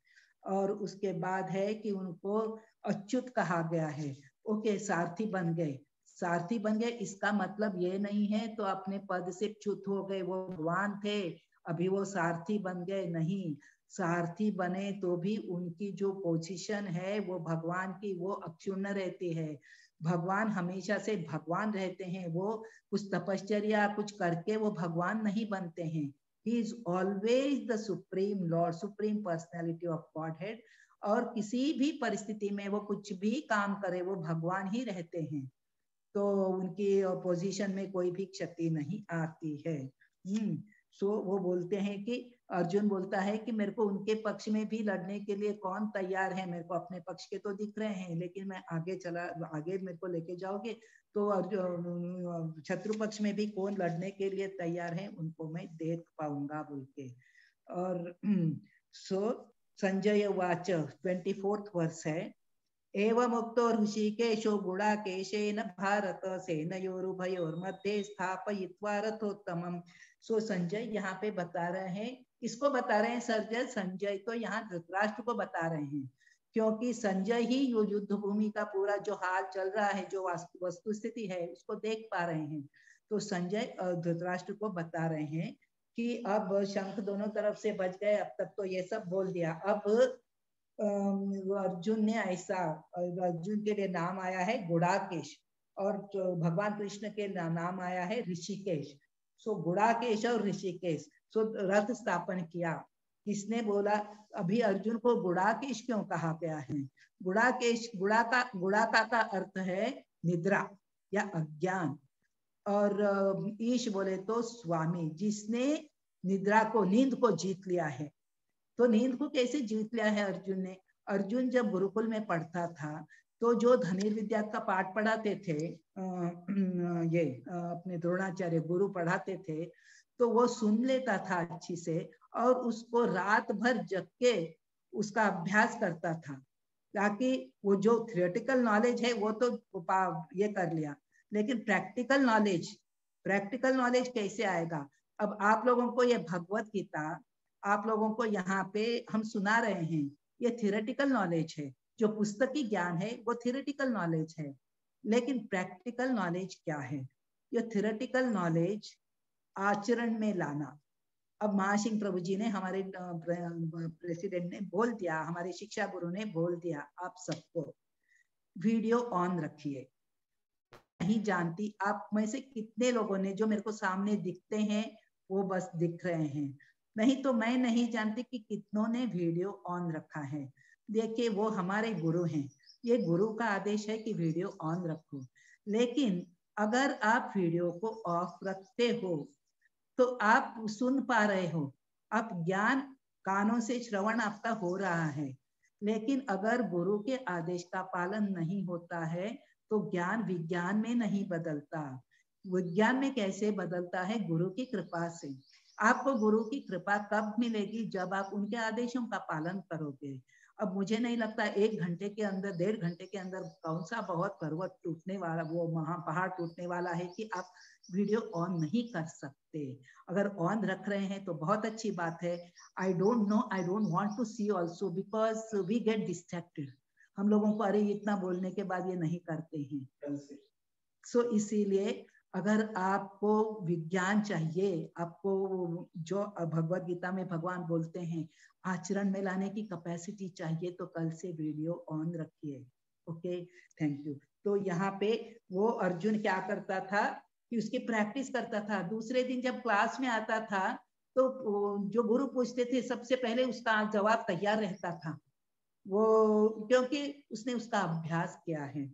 और उसके बाद है कि उनको अच्युत कहा गया है। ओके, सारथी बन गए, सारथी बन गए इसका मतलब ये नहीं है तो अपने पद से च्युत हो गए, वो भगवान थे अभी वो सारथी बन गए, नहीं। सारथी बने तो भी उनकी जो पोजीशन है वो भगवान की वो अक्षुण्ण रहती है। भगवान हमेशा से भगवान रहते हैं, वो कुछ तपश्चर्या कुछ करके वो भगवान नहीं बनते हैं। He is always the supreme Lord, supreme personality of Godhead। और किसी भी परिस्थिति में वो कुछ भी काम करे वो भगवान ही रहते हैं, तो उनकी पोजीशन में कोई भी क्षति नहीं आती है। सो वो बोलते हैं कि अर्जुन बोलता है कि मेरे को उनके पक्ष में भी लड़ने के लिए कौन तैयार है? मेरे को अपने पक्ष के तो दिख रहे हैं लेकिन मैं आगे मेरे को लेके जाओगे तो अर्जुन शत्रु पक्ष में भी कौन लड़ने के लिए तैयार है उनको मैं देख पाऊंगा बोल के। और सो संजय वाच 24th वर्ष है। एवमुक्तो ऋषिकेशो गुडाकेशेन भारत सेनयोरुभयोर्मध्ये स्थापयित्वा रथोत्तमम्। सो संजय यहाँ पे बता रहे हैं, इसको बता रहे हैं संजय तो यहाँ धृतराष्ट्र को बता रहे हैं क्योंकि संजय ही युद्ध भूमि का पूरा जो हाल चल रहा है, जो वस्तु स्थिति है उसको देख पा रहे हैं। तो संजय धृतराष्ट्र को बता रहे हैं कि अब शंख दोनों तरफ से बज गए, अब तक तो ये सब बोल दिया। अब अर्जुन ने अर्जुन के लिए नाम आया है गुडाकेश और भगवान कृष्ण के नाम आया है ऋषिकेश। सो गुड़ाकेश और ऋषिकेश सो रथ स्थापन किया। किसने बोला? अभी अर्जुन को गुड़ाकेश क्यों कहा गया है? गुड़ाकेश, गुड़ाका का अर्थ है निद्रा या अज्ञान, और ईश बोले तो स्वामी, जिसने निद्रा को, नींद को जीत लिया है। तो नींद को कैसे जीत लिया है अर्जुन ने? अर्जुन जब गुरुकुल में पढ़ता था तो जो धनुर्विद्या का पाठ पढ़ाते थे अपने द्रोणाचार्य गुरु पढ़ाते थे, तो वो सुन लेता था अच्छी से और उसको रात भर जग के उसका अभ्यास करता था, ताकि वो जो थियोरेटिकल नॉलेज है वो तो ये कर लिया, लेकिन प्रैक्टिकल नॉलेज कैसे आएगा? अब आप लोगों को ये भगवत गीता आप लोगों को यहाँ पे हम सुना रहे हैं, ये थियोरेटिकल नॉलेज है। जो पुस्तकी ज्ञान है वो थियोरेटिकल नॉलेज है, लेकिन प्रैक्टिकल नॉलेज क्या है? ये थियोरेटिकल नॉलेज आचरण में लाना। अब महासिंह प्रभु जी ने, हमारे प्रेसिडेंट ने बोल दिया, हमारे शिक्षा गुरु ने बोल दिया, आप सबको वीडियो ऑन रखिए। नहीं जानती आप में से कितने लोगों ने, जो मेरे को सामने दिखते हैं वो बस दिख रहे हैं, नहीं तो मैं नहीं जानती कि कितनों ने वीडियो ऑन रखा है। देखिए वो हमारे गुरु हैं, ये गुरु का आदेश है कि वीडियो ऑन रखो, लेकिन अगर आप वीडियो को ऑफ रखते हो तो आप सुन पा रहे हो, आप ज्ञान कानों से श्रवण आपका हो रहा है, लेकिन अगर गुरु के आदेश का पालन नहीं होता है तो ज्ञान विज्ञान में नहीं बदलता। विज्ञान में कैसे बदलता है? गुरु की कृपा से। आपको गुरु की कृपा कब मिलेगी? जब आप उनके आदेशों का पालन करोगे। अब मुझे नहीं लगता 1 घंटे के अंदर, 1.5 घंटे के अंदर कौन सा बहुत पर्वत टूटने वाला, वो पहाड़ टूटने वाला है कि आप वीडियो ऑन नहीं कर सकते। अगर ऑन रख रहे हैं तो बहुत अच्छी बात है। I don't know, I don't want to see also, because we get distracted. हम लोगों को अरे इतना बोलने के बाद ये नहीं करते हैं। सो इसीलिए अगर आपको विज्ञान चाहिए, आपको जो भगवत गीता में भगवान बोलते हैं आचरण में लाने की कैपेसिटी चाहिए, तो कल से वीडियो ऑन रखिए। Okay, thank you. तो यहाँ पे वो अर्जुन क्या करता था कि उसकी प्रैक्टिस करता था। दूसरे दिन जब क्लास में आता था तो जो गुरु पूछते थे सबसे पहले उसका जवाब तैयार रहता था, वो क्योंकि उसने उसका अभ्यास किया है।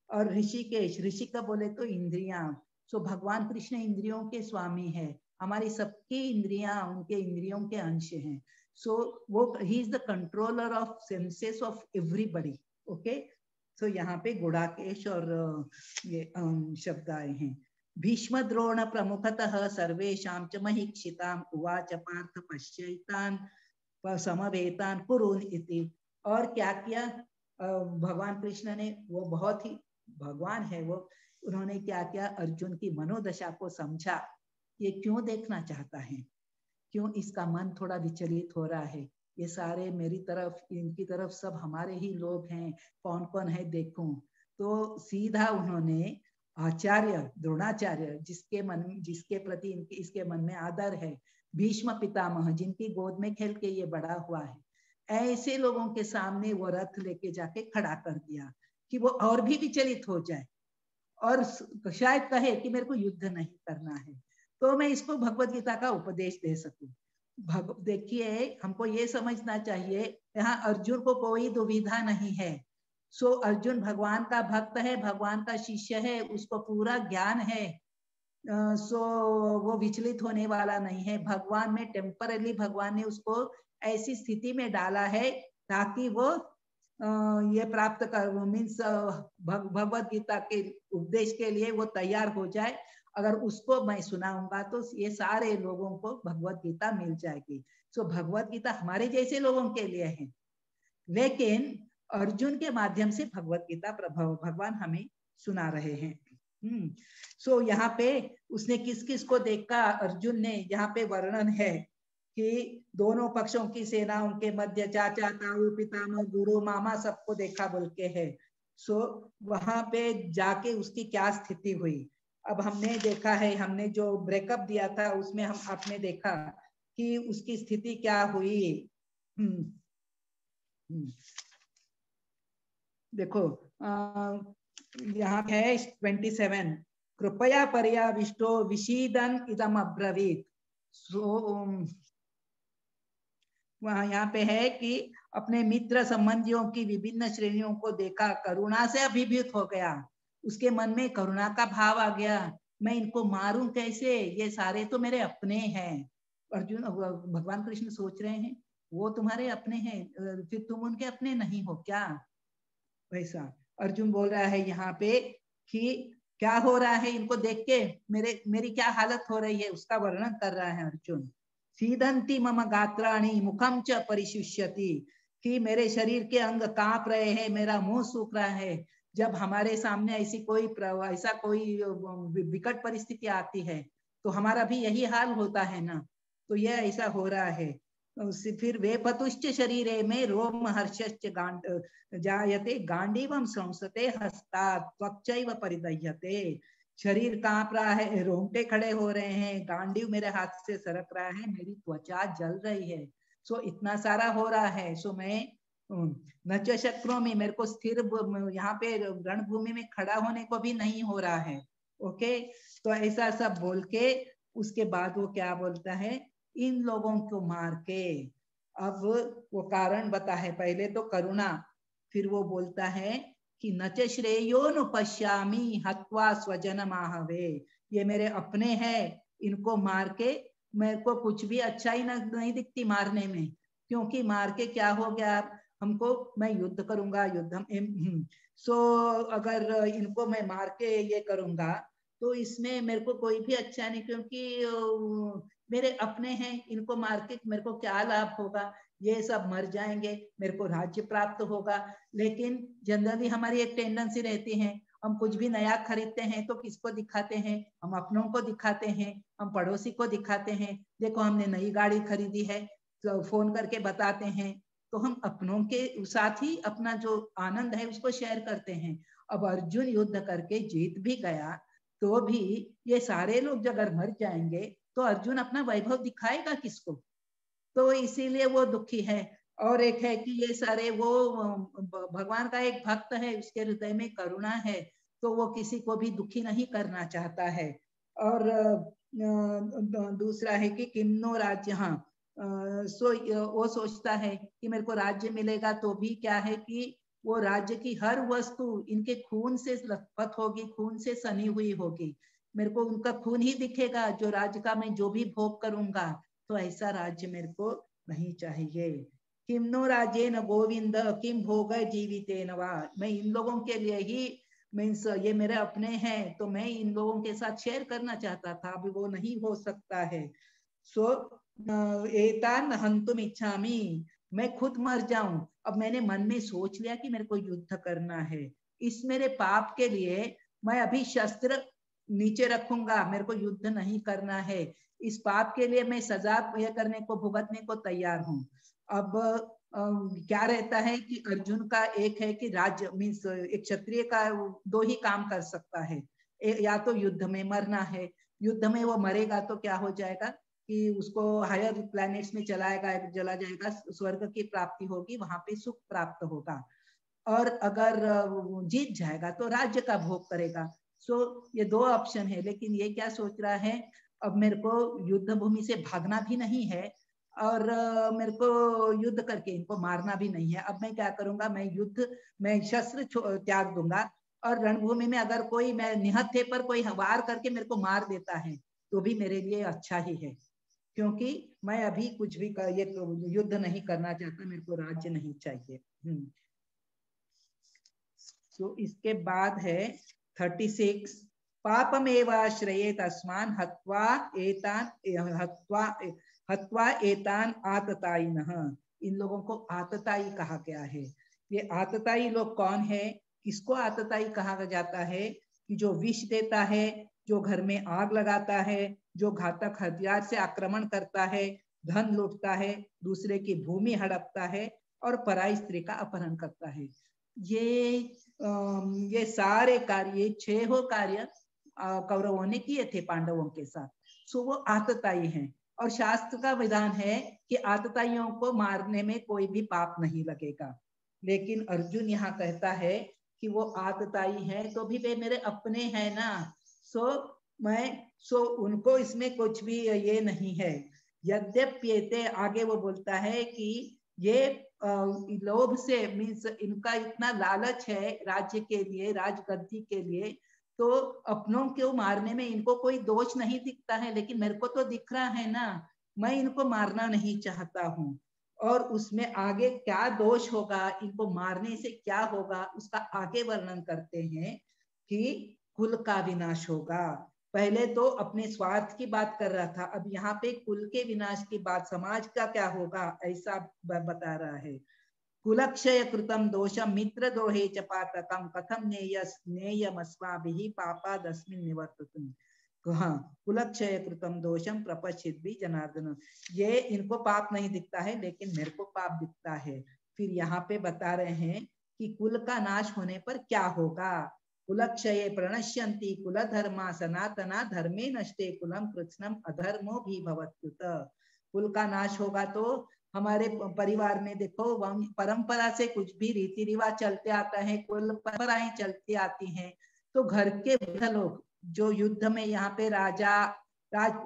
और ऋषिकेश, ऋषि का बोले तो इंद्रियां, सो भगवान कृष्ण इंद्रियों के स्वामी है, हमारी सबकी इंद्रियां उनके इंद्रियों के अंश हैं। सो वो ही is the controller of senses of everybody. Okay, so यहाँ पे गुड़ाकेश और ये शब्द आए हैं। भीष्म द्रोण प्रमुखतः सर्वेषां च महीक्षिताम् उवाच पार्थ पश्यैतान् समवेतान् कुरुन् इति। और क्या किया भगवान कृष्ण ने? वो बहुत ही भगवान है वो, उन्होंने क्या किया? अर्जुन की मनोदशा को समझा, ये क्यों देखना चाहता है, क्यों इसका मन थोड़ा विचलित हो रहा है, ये सारे मेरी तरफ, इनकी तरफ सब हमारे ही लोग हैं, कौन कौन है देखूं। तो सीधा उन्होंने आचार्य द्रोणाचार्य, जिसके प्रति इसके मन में आदर है, भीष्म पितामह जिनकी गोद में खेल के ये बड़ा हुआ है, ऐसे लोगों के सामने वो रथ लेके जाके खड़ा कर दिया कि वो और भी विचलित हो जाए और शायद कहे कि मेरे को युद्ध नहीं करना है, तो मैं इसको भगवत गीता का उपदेश दे सकूं। देखिए हमको ये समझना चाहिए, यहाँ अर्जुन को कोई दुविधा नहीं है। सो अर्जुन भगवान का भक्त है, भगवान का शिष्य है, उसको पूरा ज्ञान है। सो वो विचलित होने वाला नहीं है। भगवान में टेम्पररी भगवान ने उसको ऐसी स्थिति में डाला है ताकि वो ये प्राप्त कर, मीन्स भगवत गीता के उपदेश के लिए वो तैयार हो जाए। अगर उसको मैं सुनाऊंगा तो ये सारे लोगों को भगवत गीता मिल जाएगी। सो भगवत गीता हमारे जैसे लोगों के लिए है, लेकिन अर्जुन के माध्यम से भगवत गीता भगवान हमें सुना रहे हैं। सो यहाँ पे उसने किस किस को देखा अर्जुन ने, यहाँ पे वर्णन है कि दोनों पक्षों की सेनाओं के मध्य चाचा ताऊ पितामह गुरु मामा सबको देखा बोल के है। सो वहां पे जाके उसकी क्या स्थिति हुई। अब हमने देखा है, हमने जो ब्रेकअप दिया था उसमें आपने देखा कि उसकी स्थिति क्या हुई। देखो यहाँ है 27, कृपया पर्याविष्टो विषीदन इदम अब्रवीत। वहाँ यहाँ पे है कि अपने मित्र संबंधियों की विभिन्न श्रेणियों को देखा, करुणा से अभिभूत हो गया, उसके मन में करुणा का भाव आ गया, मैं इनको मारूं कैसे, ये सारे तो मेरे अपने हैं। अर्जुन भगवान कृष्ण सोच रहे हैं वो तुम्हारे अपने हैं, फिर तुम उनके अपने नहीं हो क्या? वैसा अर्जुन बोल रहा है यहाँ पे कि क्या हो रहा है इनको देख के, मेरी क्या हालत हो रही है उसका वर्णन कर रहा है अर्जुन। सीदंती मम गात्राणि मुखम च परिशुष्यति, कि मेरे शरीर के अंग कांप रहे हैं, मेरा मुंह सूख रहा है। जब हमारे सामने ऐसी कोई ऐसा कोई विकट परिस्थिति आती है तो हमारा भी यही हाल होता है ना, तो ये ऐसा हो रहा है। फिर वे पतुश्च शरीरे में रोम हर्षश्च जायते गांडीवम संसते हस्तात् त्वक्चैव परिदह्यते। शरीर कांप रहा है, रोंगटे खड़े हो रहे हैं, गांडीव मेरे हाथ से सरक रहा है, मेरी त्वचा जल रही है। सो इतना सारा हो रहा है, सो मैं नच शक्रों में, मेरे को स्थिर यहाँ पे रणभूमि में खड़ा होने को भी नहीं हो रहा है। ओके, तो ऐसा सब बोल के उसके बाद वो क्या बोलता है, इन लोगों को मार के, अब वो कारण बता है, पहले तो करुणा, फिर वो बोलता है कि नच श्रेयो नु पश्यामि हत्वा स्वजन माहवे, ये मेरे अपने हैं, इनको मार के मेरे को कुछ भी अच्छा ही नहीं दिखती मारने में, क्योंकि मार के क्या हो गया हमको, मैं युद्ध करूंगा, युद्ध सो अगर इनको मैं मार के ये करूंगा तो इसमें मेरे को कोई भी अच्छा नहीं, क्योंकि मेरे अपने हैं, इनको मार के मेरे को क्या लाभ होगा, ये सब मर जाएंगे, मेरे को राज्य प्राप्त होगा। लेकिन जनरली हमारी एक टेंडेंसी रहती है, हम कुछ भी नया खरीदते हैं तो किसको दिखाते हैं, हम अपनों को दिखाते हैं, हम पड़ोसी को दिखाते हैं, देखो हमने नई गाड़ी खरीदी है, तो फोन करके बताते हैं, तो हम अपनों के साथ ही अपना जो आनंद है उसको शेयर करते हैं। अब अर्जुन युद्ध करके जीत भी गया तो भी ये सारे लोग अगर मर जाएंगे तो अर्जुन अपना वैभव दिखाएगा किसको, तो इसीलिए वो दुखी है। और एक है कि ये सारे वो भगवान का एक भक्त है, उसके हृदय में करुणा है, तो वो किसी को भी दुखी नहीं करना चाहता है। और दूसरा है कि किन्नो राज्य, हाँ, सो वो सोचता है कि मेरे को राज्य मिलेगा तो भी क्या है कि वो राज्य की हर वस्तु इनके खून से लथपथ होगी, खून से सनी हुई होगी, मेरे को उनका खून ही दिखेगा जो राज्य का मैं जो भी भोग करूंगा, तो ऐसा राज्य मेरे को नहीं चाहिए। किम नो राज्य न गोविंद किम भोग जीविते नवा, मैं इन लोगों के लिए ही, मीन्स ये मेरे अपने हैं तो मैं इन लोगों के साथ शेयर करना चाहता था, अभी वो नहीं हो सकता है। सो एतान हंतुम इच्छामि, मैं खुद मर जाऊं, अब मैंने मन में सोच लिया कि मेरे को युद्ध करना है, इस मेरे पाप के लिए मैं अभी शस्त्र नीचे रखूंगा, मेरे को युद्ध नहीं करना है, इस पाप के लिए मैं सजा ये करने को, भुगतने को तैयार हूँ। अब क्या रहता है कि अर्जुन का एक है कि राज्य मीन्स एक क्षत्रिय का दो ही काम कर सकता है, या तो युद्ध में मरना है, युद्ध में वो मरेगा तो क्या हो जाएगा कि उसको हायर प्लैनेट्स में चला जाएगा, स्वर्ग की प्राप्ति होगी, वहां पे सुख प्राप्त होगा, और अगर जीत जाएगा तो राज्य का भोग करेगा। सो ये दो ऑप्शन है, लेकिन ये क्या सोच रहा है, अब मेरे को युद्ध भूमि से भागना भी नहीं है और मेरे को युद्ध करके इनको मारना भी नहीं है, अब मैं क्या करूंगा, मैं शस्त्र त्याग दूंगा, और रणभूमि में अगर कोई मैं निहत्थे पर कोई वार करके मेरे को मार देता है तो भी मेरे लिए अच्छा ही है, क्योंकि मैं अभी कुछ भी ये युद्ध नहीं करना चाहता, मेरे को राज्य नहीं चाहिए। तो इसके बाद है 36, पापमेवाश्रये तस्मान हत्वा एतान आततायिनः, इन लोगों को आतताई कहा गया है। ये आतताई लोग कौन है, किसको आतताई कहा जाता है, कि जो विष देता है, जो घर में आग लगाता है, जो घातक हथियार से आक्रमण करता है, धन लूटता है, दूसरे की भूमि हड़पता है और पराई स्त्री का अपहरण करता है। ये सारे कार्य, 6 कार्य कौरवों ने किए थे पांडवों के साथ, सो वो आतताई हैं, और शास्त्र का विधान है कि आतताइयों को मारने में कोई भी पाप नहीं लगेगा। लेकिन अर्जुन यहाँ कहता है कि वो आतताई है तो भी वे मेरे अपने हैं ना, सो उनको इसमें कुछ भी ये नहीं है। यद्यप्येते, आगे वो बोलता है कि ये लोभ से मीन्स इनका इतना लालच है राज्य के लिए, राजगद्दी के लिए, तो अपनों को मारने में इनको कोई दोष नहीं दिखता है, लेकिन मेरे को तो दिख रहा है ना, मैं इनको मारना नहीं चाहता हूँ। और उसमें आगे क्या दोष होगा, इनको मारने से क्या होगा, उसका आगे वर्णन करते हैं कि कुल का विनाश होगा। पहले तो अपने स्वार्थ की बात कर रहा था, अब यहाँ पे कुल के विनाश की बात, समाज का क्या होगा ऐसा बता रहा है। कुलक्षय कृतम दोषम मित्र द्रोहे च पातकम कथम नेयमस्माभिः पापादस्मिन् निवर्ततुम्। हाँ, कुलक्षय कृतम दोषम प्रपश्चित भी जनार्दन, ये इनको पाप नहीं दिखता है लेकिन मेरे को पाप दिखता है। फिर यहाँ पे बता रहे हैं कि कुल का नाश होने पर क्या होगा। कुलक्षये प्रणश्यन्ति कुलधर्मा सनातना धर्मे नष्टे कुलम कृत्स्नम अधर्मो भी भवत्युत। कुल का नाश होगा तो हमारे परिवार में देखो परंपरा से कुछ भी रीति रिवाज चलते आता है, कुल परंपराएं चलती आती हैं, तो घर के वृद्ध लोग जो युद्ध में यहाँ पे राज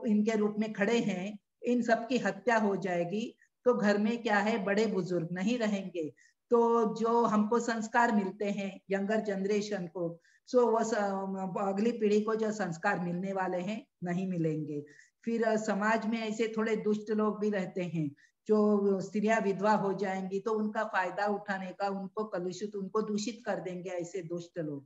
इनके रूप में खड़े हैं, इन सब की हत्या हो जाएगी, तो घर में क्या है, बड़े बुजुर्ग नहीं रहेंगे, तो जो हमको संस्कार मिलते हैं यंगर जनरेशन को, सो वो अगली पीढ़ी को जो संस्कार मिलने वाले हैं नहीं मिलेंगे। फिर समाज में ऐसे थोड़े दुष्ट लोग भी रहते हैं, जो स्त्रियां विधवा हो जाएंगी तो उनका फायदा उठाने का, उनको कलुषित, उनको दूषित कर देंगे ऐसे दुष्ट लोग।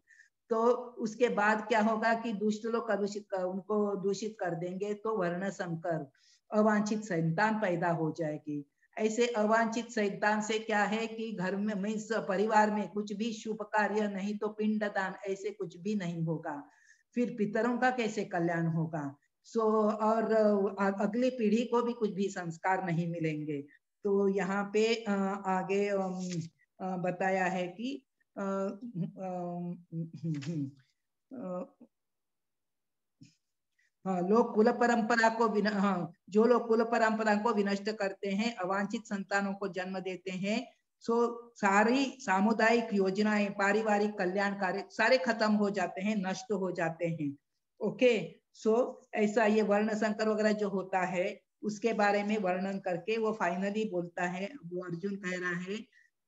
तो उसके बाद क्या होगा कि दुष्ट लोग कलुषित उनको दूषित कर देंगे, तो वर्ण संकर अवांछित संतान पैदा हो जाएगी। ऐसे अवांछित संतान से क्या है कि घर में मीन्स परिवार में कुछ भी शुभ कार्य नहीं तो पिंडदान ऐसे कुछ भी नहीं होगा। फिर पितरों का कैसे कल्याण होगा। और अगली पीढ़ी को भी कुछ भी संस्कार नहीं मिलेंगे। तो यहाँ पे आगे बताया है कि लोग कुल परंपरा को जो लोग कुल परंपरा को विनष्ट करते हैं, अवांछित संतानों को जन्म देते हैं, सो सारी सामुदायिक योजनाएं, पारिवारिक कल्याण कार्य सारे खत्म हो जाते हैं, नष्ट हो जाते हैं। ओके, सो ऐसा ये वर्ण संकर वगैरह जो होता है उसके बारे में वर्णन करके वो फाइनली बोलता है, वो अर्जुन कह रहा है,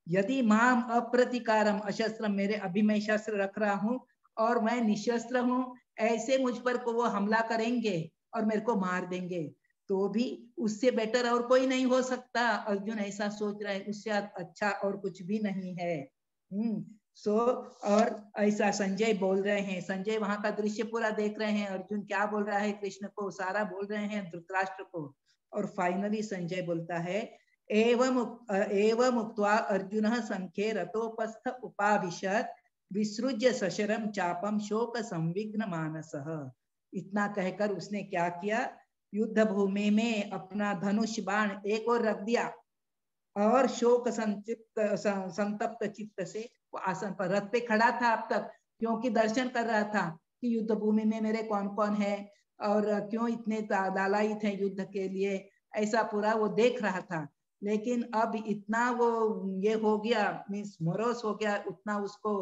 यदि माम अप्रतिकारम अशस्त्रम, मेरे अभी मैं शस्त्र रख रहा हूँ और मैं निशस्त्र हूँ, ऐसे मुझ पर को वो हमला करेंगे और मेरे को मार देंगे, तो भी उससे बेटर और कोई नहीं हो सकता। अर्जुन ऐसा सोच रहा है, उससे अच्छा और कुछ भी नहीं है। और ऐसा संजय बोल रहे हैं, संजय वहां का दृश्य पूरा देख रहे हैं, अर्जुन क्या बोल रहा है कृष्ण को, सारा बोल रहे हैं धृतराष्ट्र को। और फाइनली संजय बोलता है, एवं उक्त्वा अर्जुनः संख्ये रतोपस्थ उपाविशत् विसृज्य सशरम चापम शोक संविघ्न मानसः। इतना कहकर उसने क्या किया, युद्ध भूमि में अपना धनुष बाण एक और रख दिया और शोक संतप्त चित्त से वो आसन पर, रथ पे खड़ा था अब तक, क्योंकि दर्शन कर रहा था कि युद्ध भूमि में मेरे कौन कौन है और क्यों इतने लालायित हैं युद्ध के लिए, ऐसा पूरा वो देख रहा था। लेकिन अब इतना वो ये हो गया, मीन्स मोरोस हो गया, उतना उसको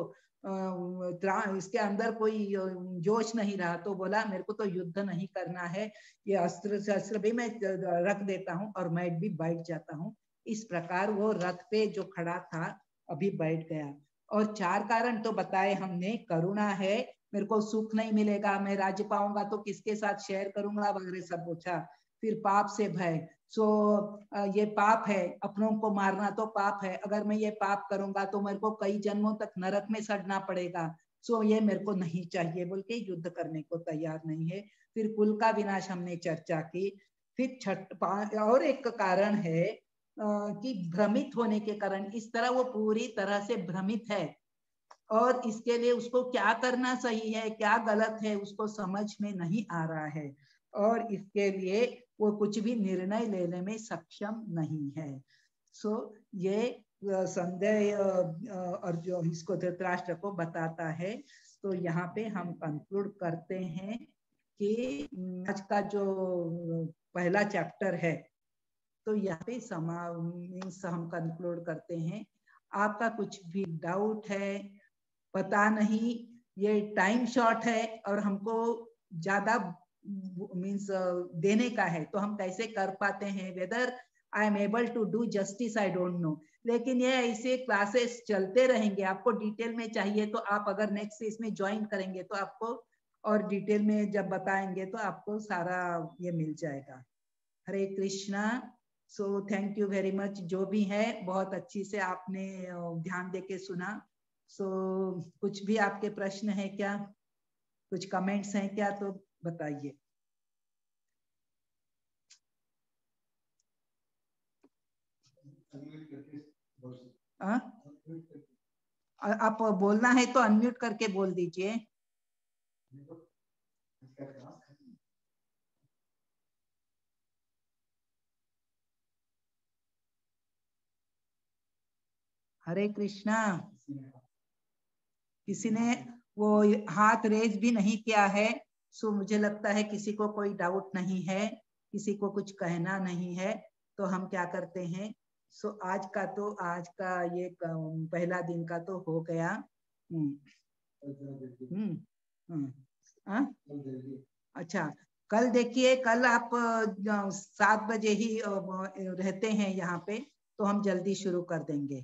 इसके अंदर कोई जोश नहीं रहा, तो बोला मेरे को तो युद्ध नहीं करना है, ये अस्त्र शस्त्र भी मैं रख देता हूँ और मैं भी बैठ जाता हूँ। इस प्रकार वो रथ पे जो खड़ा था अभी बैठ गया। और 4 कारण तो बताए हमने, करुणा है, मेरे को सुख नहीं मिलेगा, मैं राज्य पाऊंगा तो किसके साथ शेयर करूंगा वगैरह सब पूछा। फिर पाप से भय, ये पाप है, अपनों को मारना तो पाप है, अगर मैं ये पाप करूंगा तो मेरे को कई जन्मों तक नरक में सड़ना पड़ेगा, ये मेरे को नहीं चाहिए बोल के युद्ध करने को तैयार नहीं है। फिर कुल का विनाश हमने चर्चा की। फिर और एक कारण है कि भ्रमित होने के कारण, इस तरह वो पूरी तरह से भ्रमित है और इसके लिए उसको क्या करना सही है क्या गलत है उसको समझ में नहीं आ रहा है, और इसके लिए वो कुछ भी निर्णय लेने में सक्षम नहीं है। ये संजय और जो इसको धृतराष्ट्र को बताता है। तो यहाँ पे हम कंक्लूड करते हैं कि आज का जो पहला चैप्टर है तो यहाँ पे हम कंक्लूड करते हैं। आपका कुछ भी डाउट है, पता नहीं, ये टाइम शॉर्ट है और हमको ज्यादा मीन्स देने का है तो हम कैसे कर पाते हैं, whether I am able to do justice I don't know. लेकिन ये ऐसे क्लासेस चलते रहेंगे, आपको डिटेल में चाहिए तो आप अगर नेक्स्ट इसमें ज्वाइन करेंगे तो आपको और डिटेल में जब बताएंगे तो आपको सारा ये मिल जाएगा। Hare Krishna. So thank you very much, जो भी है बहुत अच्छी से आपने ध्यान देके सुना। सो कुछ भी आपके प्रश्न है क्या, कुछ कमेंट्स हैं क्या तो बताइए। आप बोलना है तो अनम्यूट करके बोल दीजिए। हरे कृष्णा। किसी ने वो हाथ रेज भी नहीं किया है, सो मुझे लगता है किसी को कोई डाउट नहीं है, किसी को कुछ कहना नहीं है। तो हम क्या करते हैं, सो आज का ये पहला दिन का तो हो गया। अच्छा, कल देखिए, कल आप 7 बजे ही रहते हैं यहाँ पे, तो हम जल्दी शुरू कर देंगे।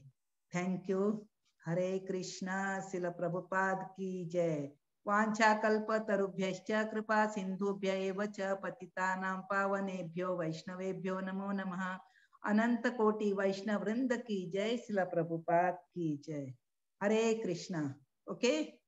Thank you. हरे कृष्णा। शिल प्रभुपाद की जय। वांछा कल्पतरुभ्यश्च कृपा सिंधुभ्य एव च पतितानां पावनेभ्यो वैष्णवेभ्यो नमो नमः। अनंत कोटि वैष्णव वृंद की जय। शिल प्रभुपाद की जय। हरे कृष्णा। ओके।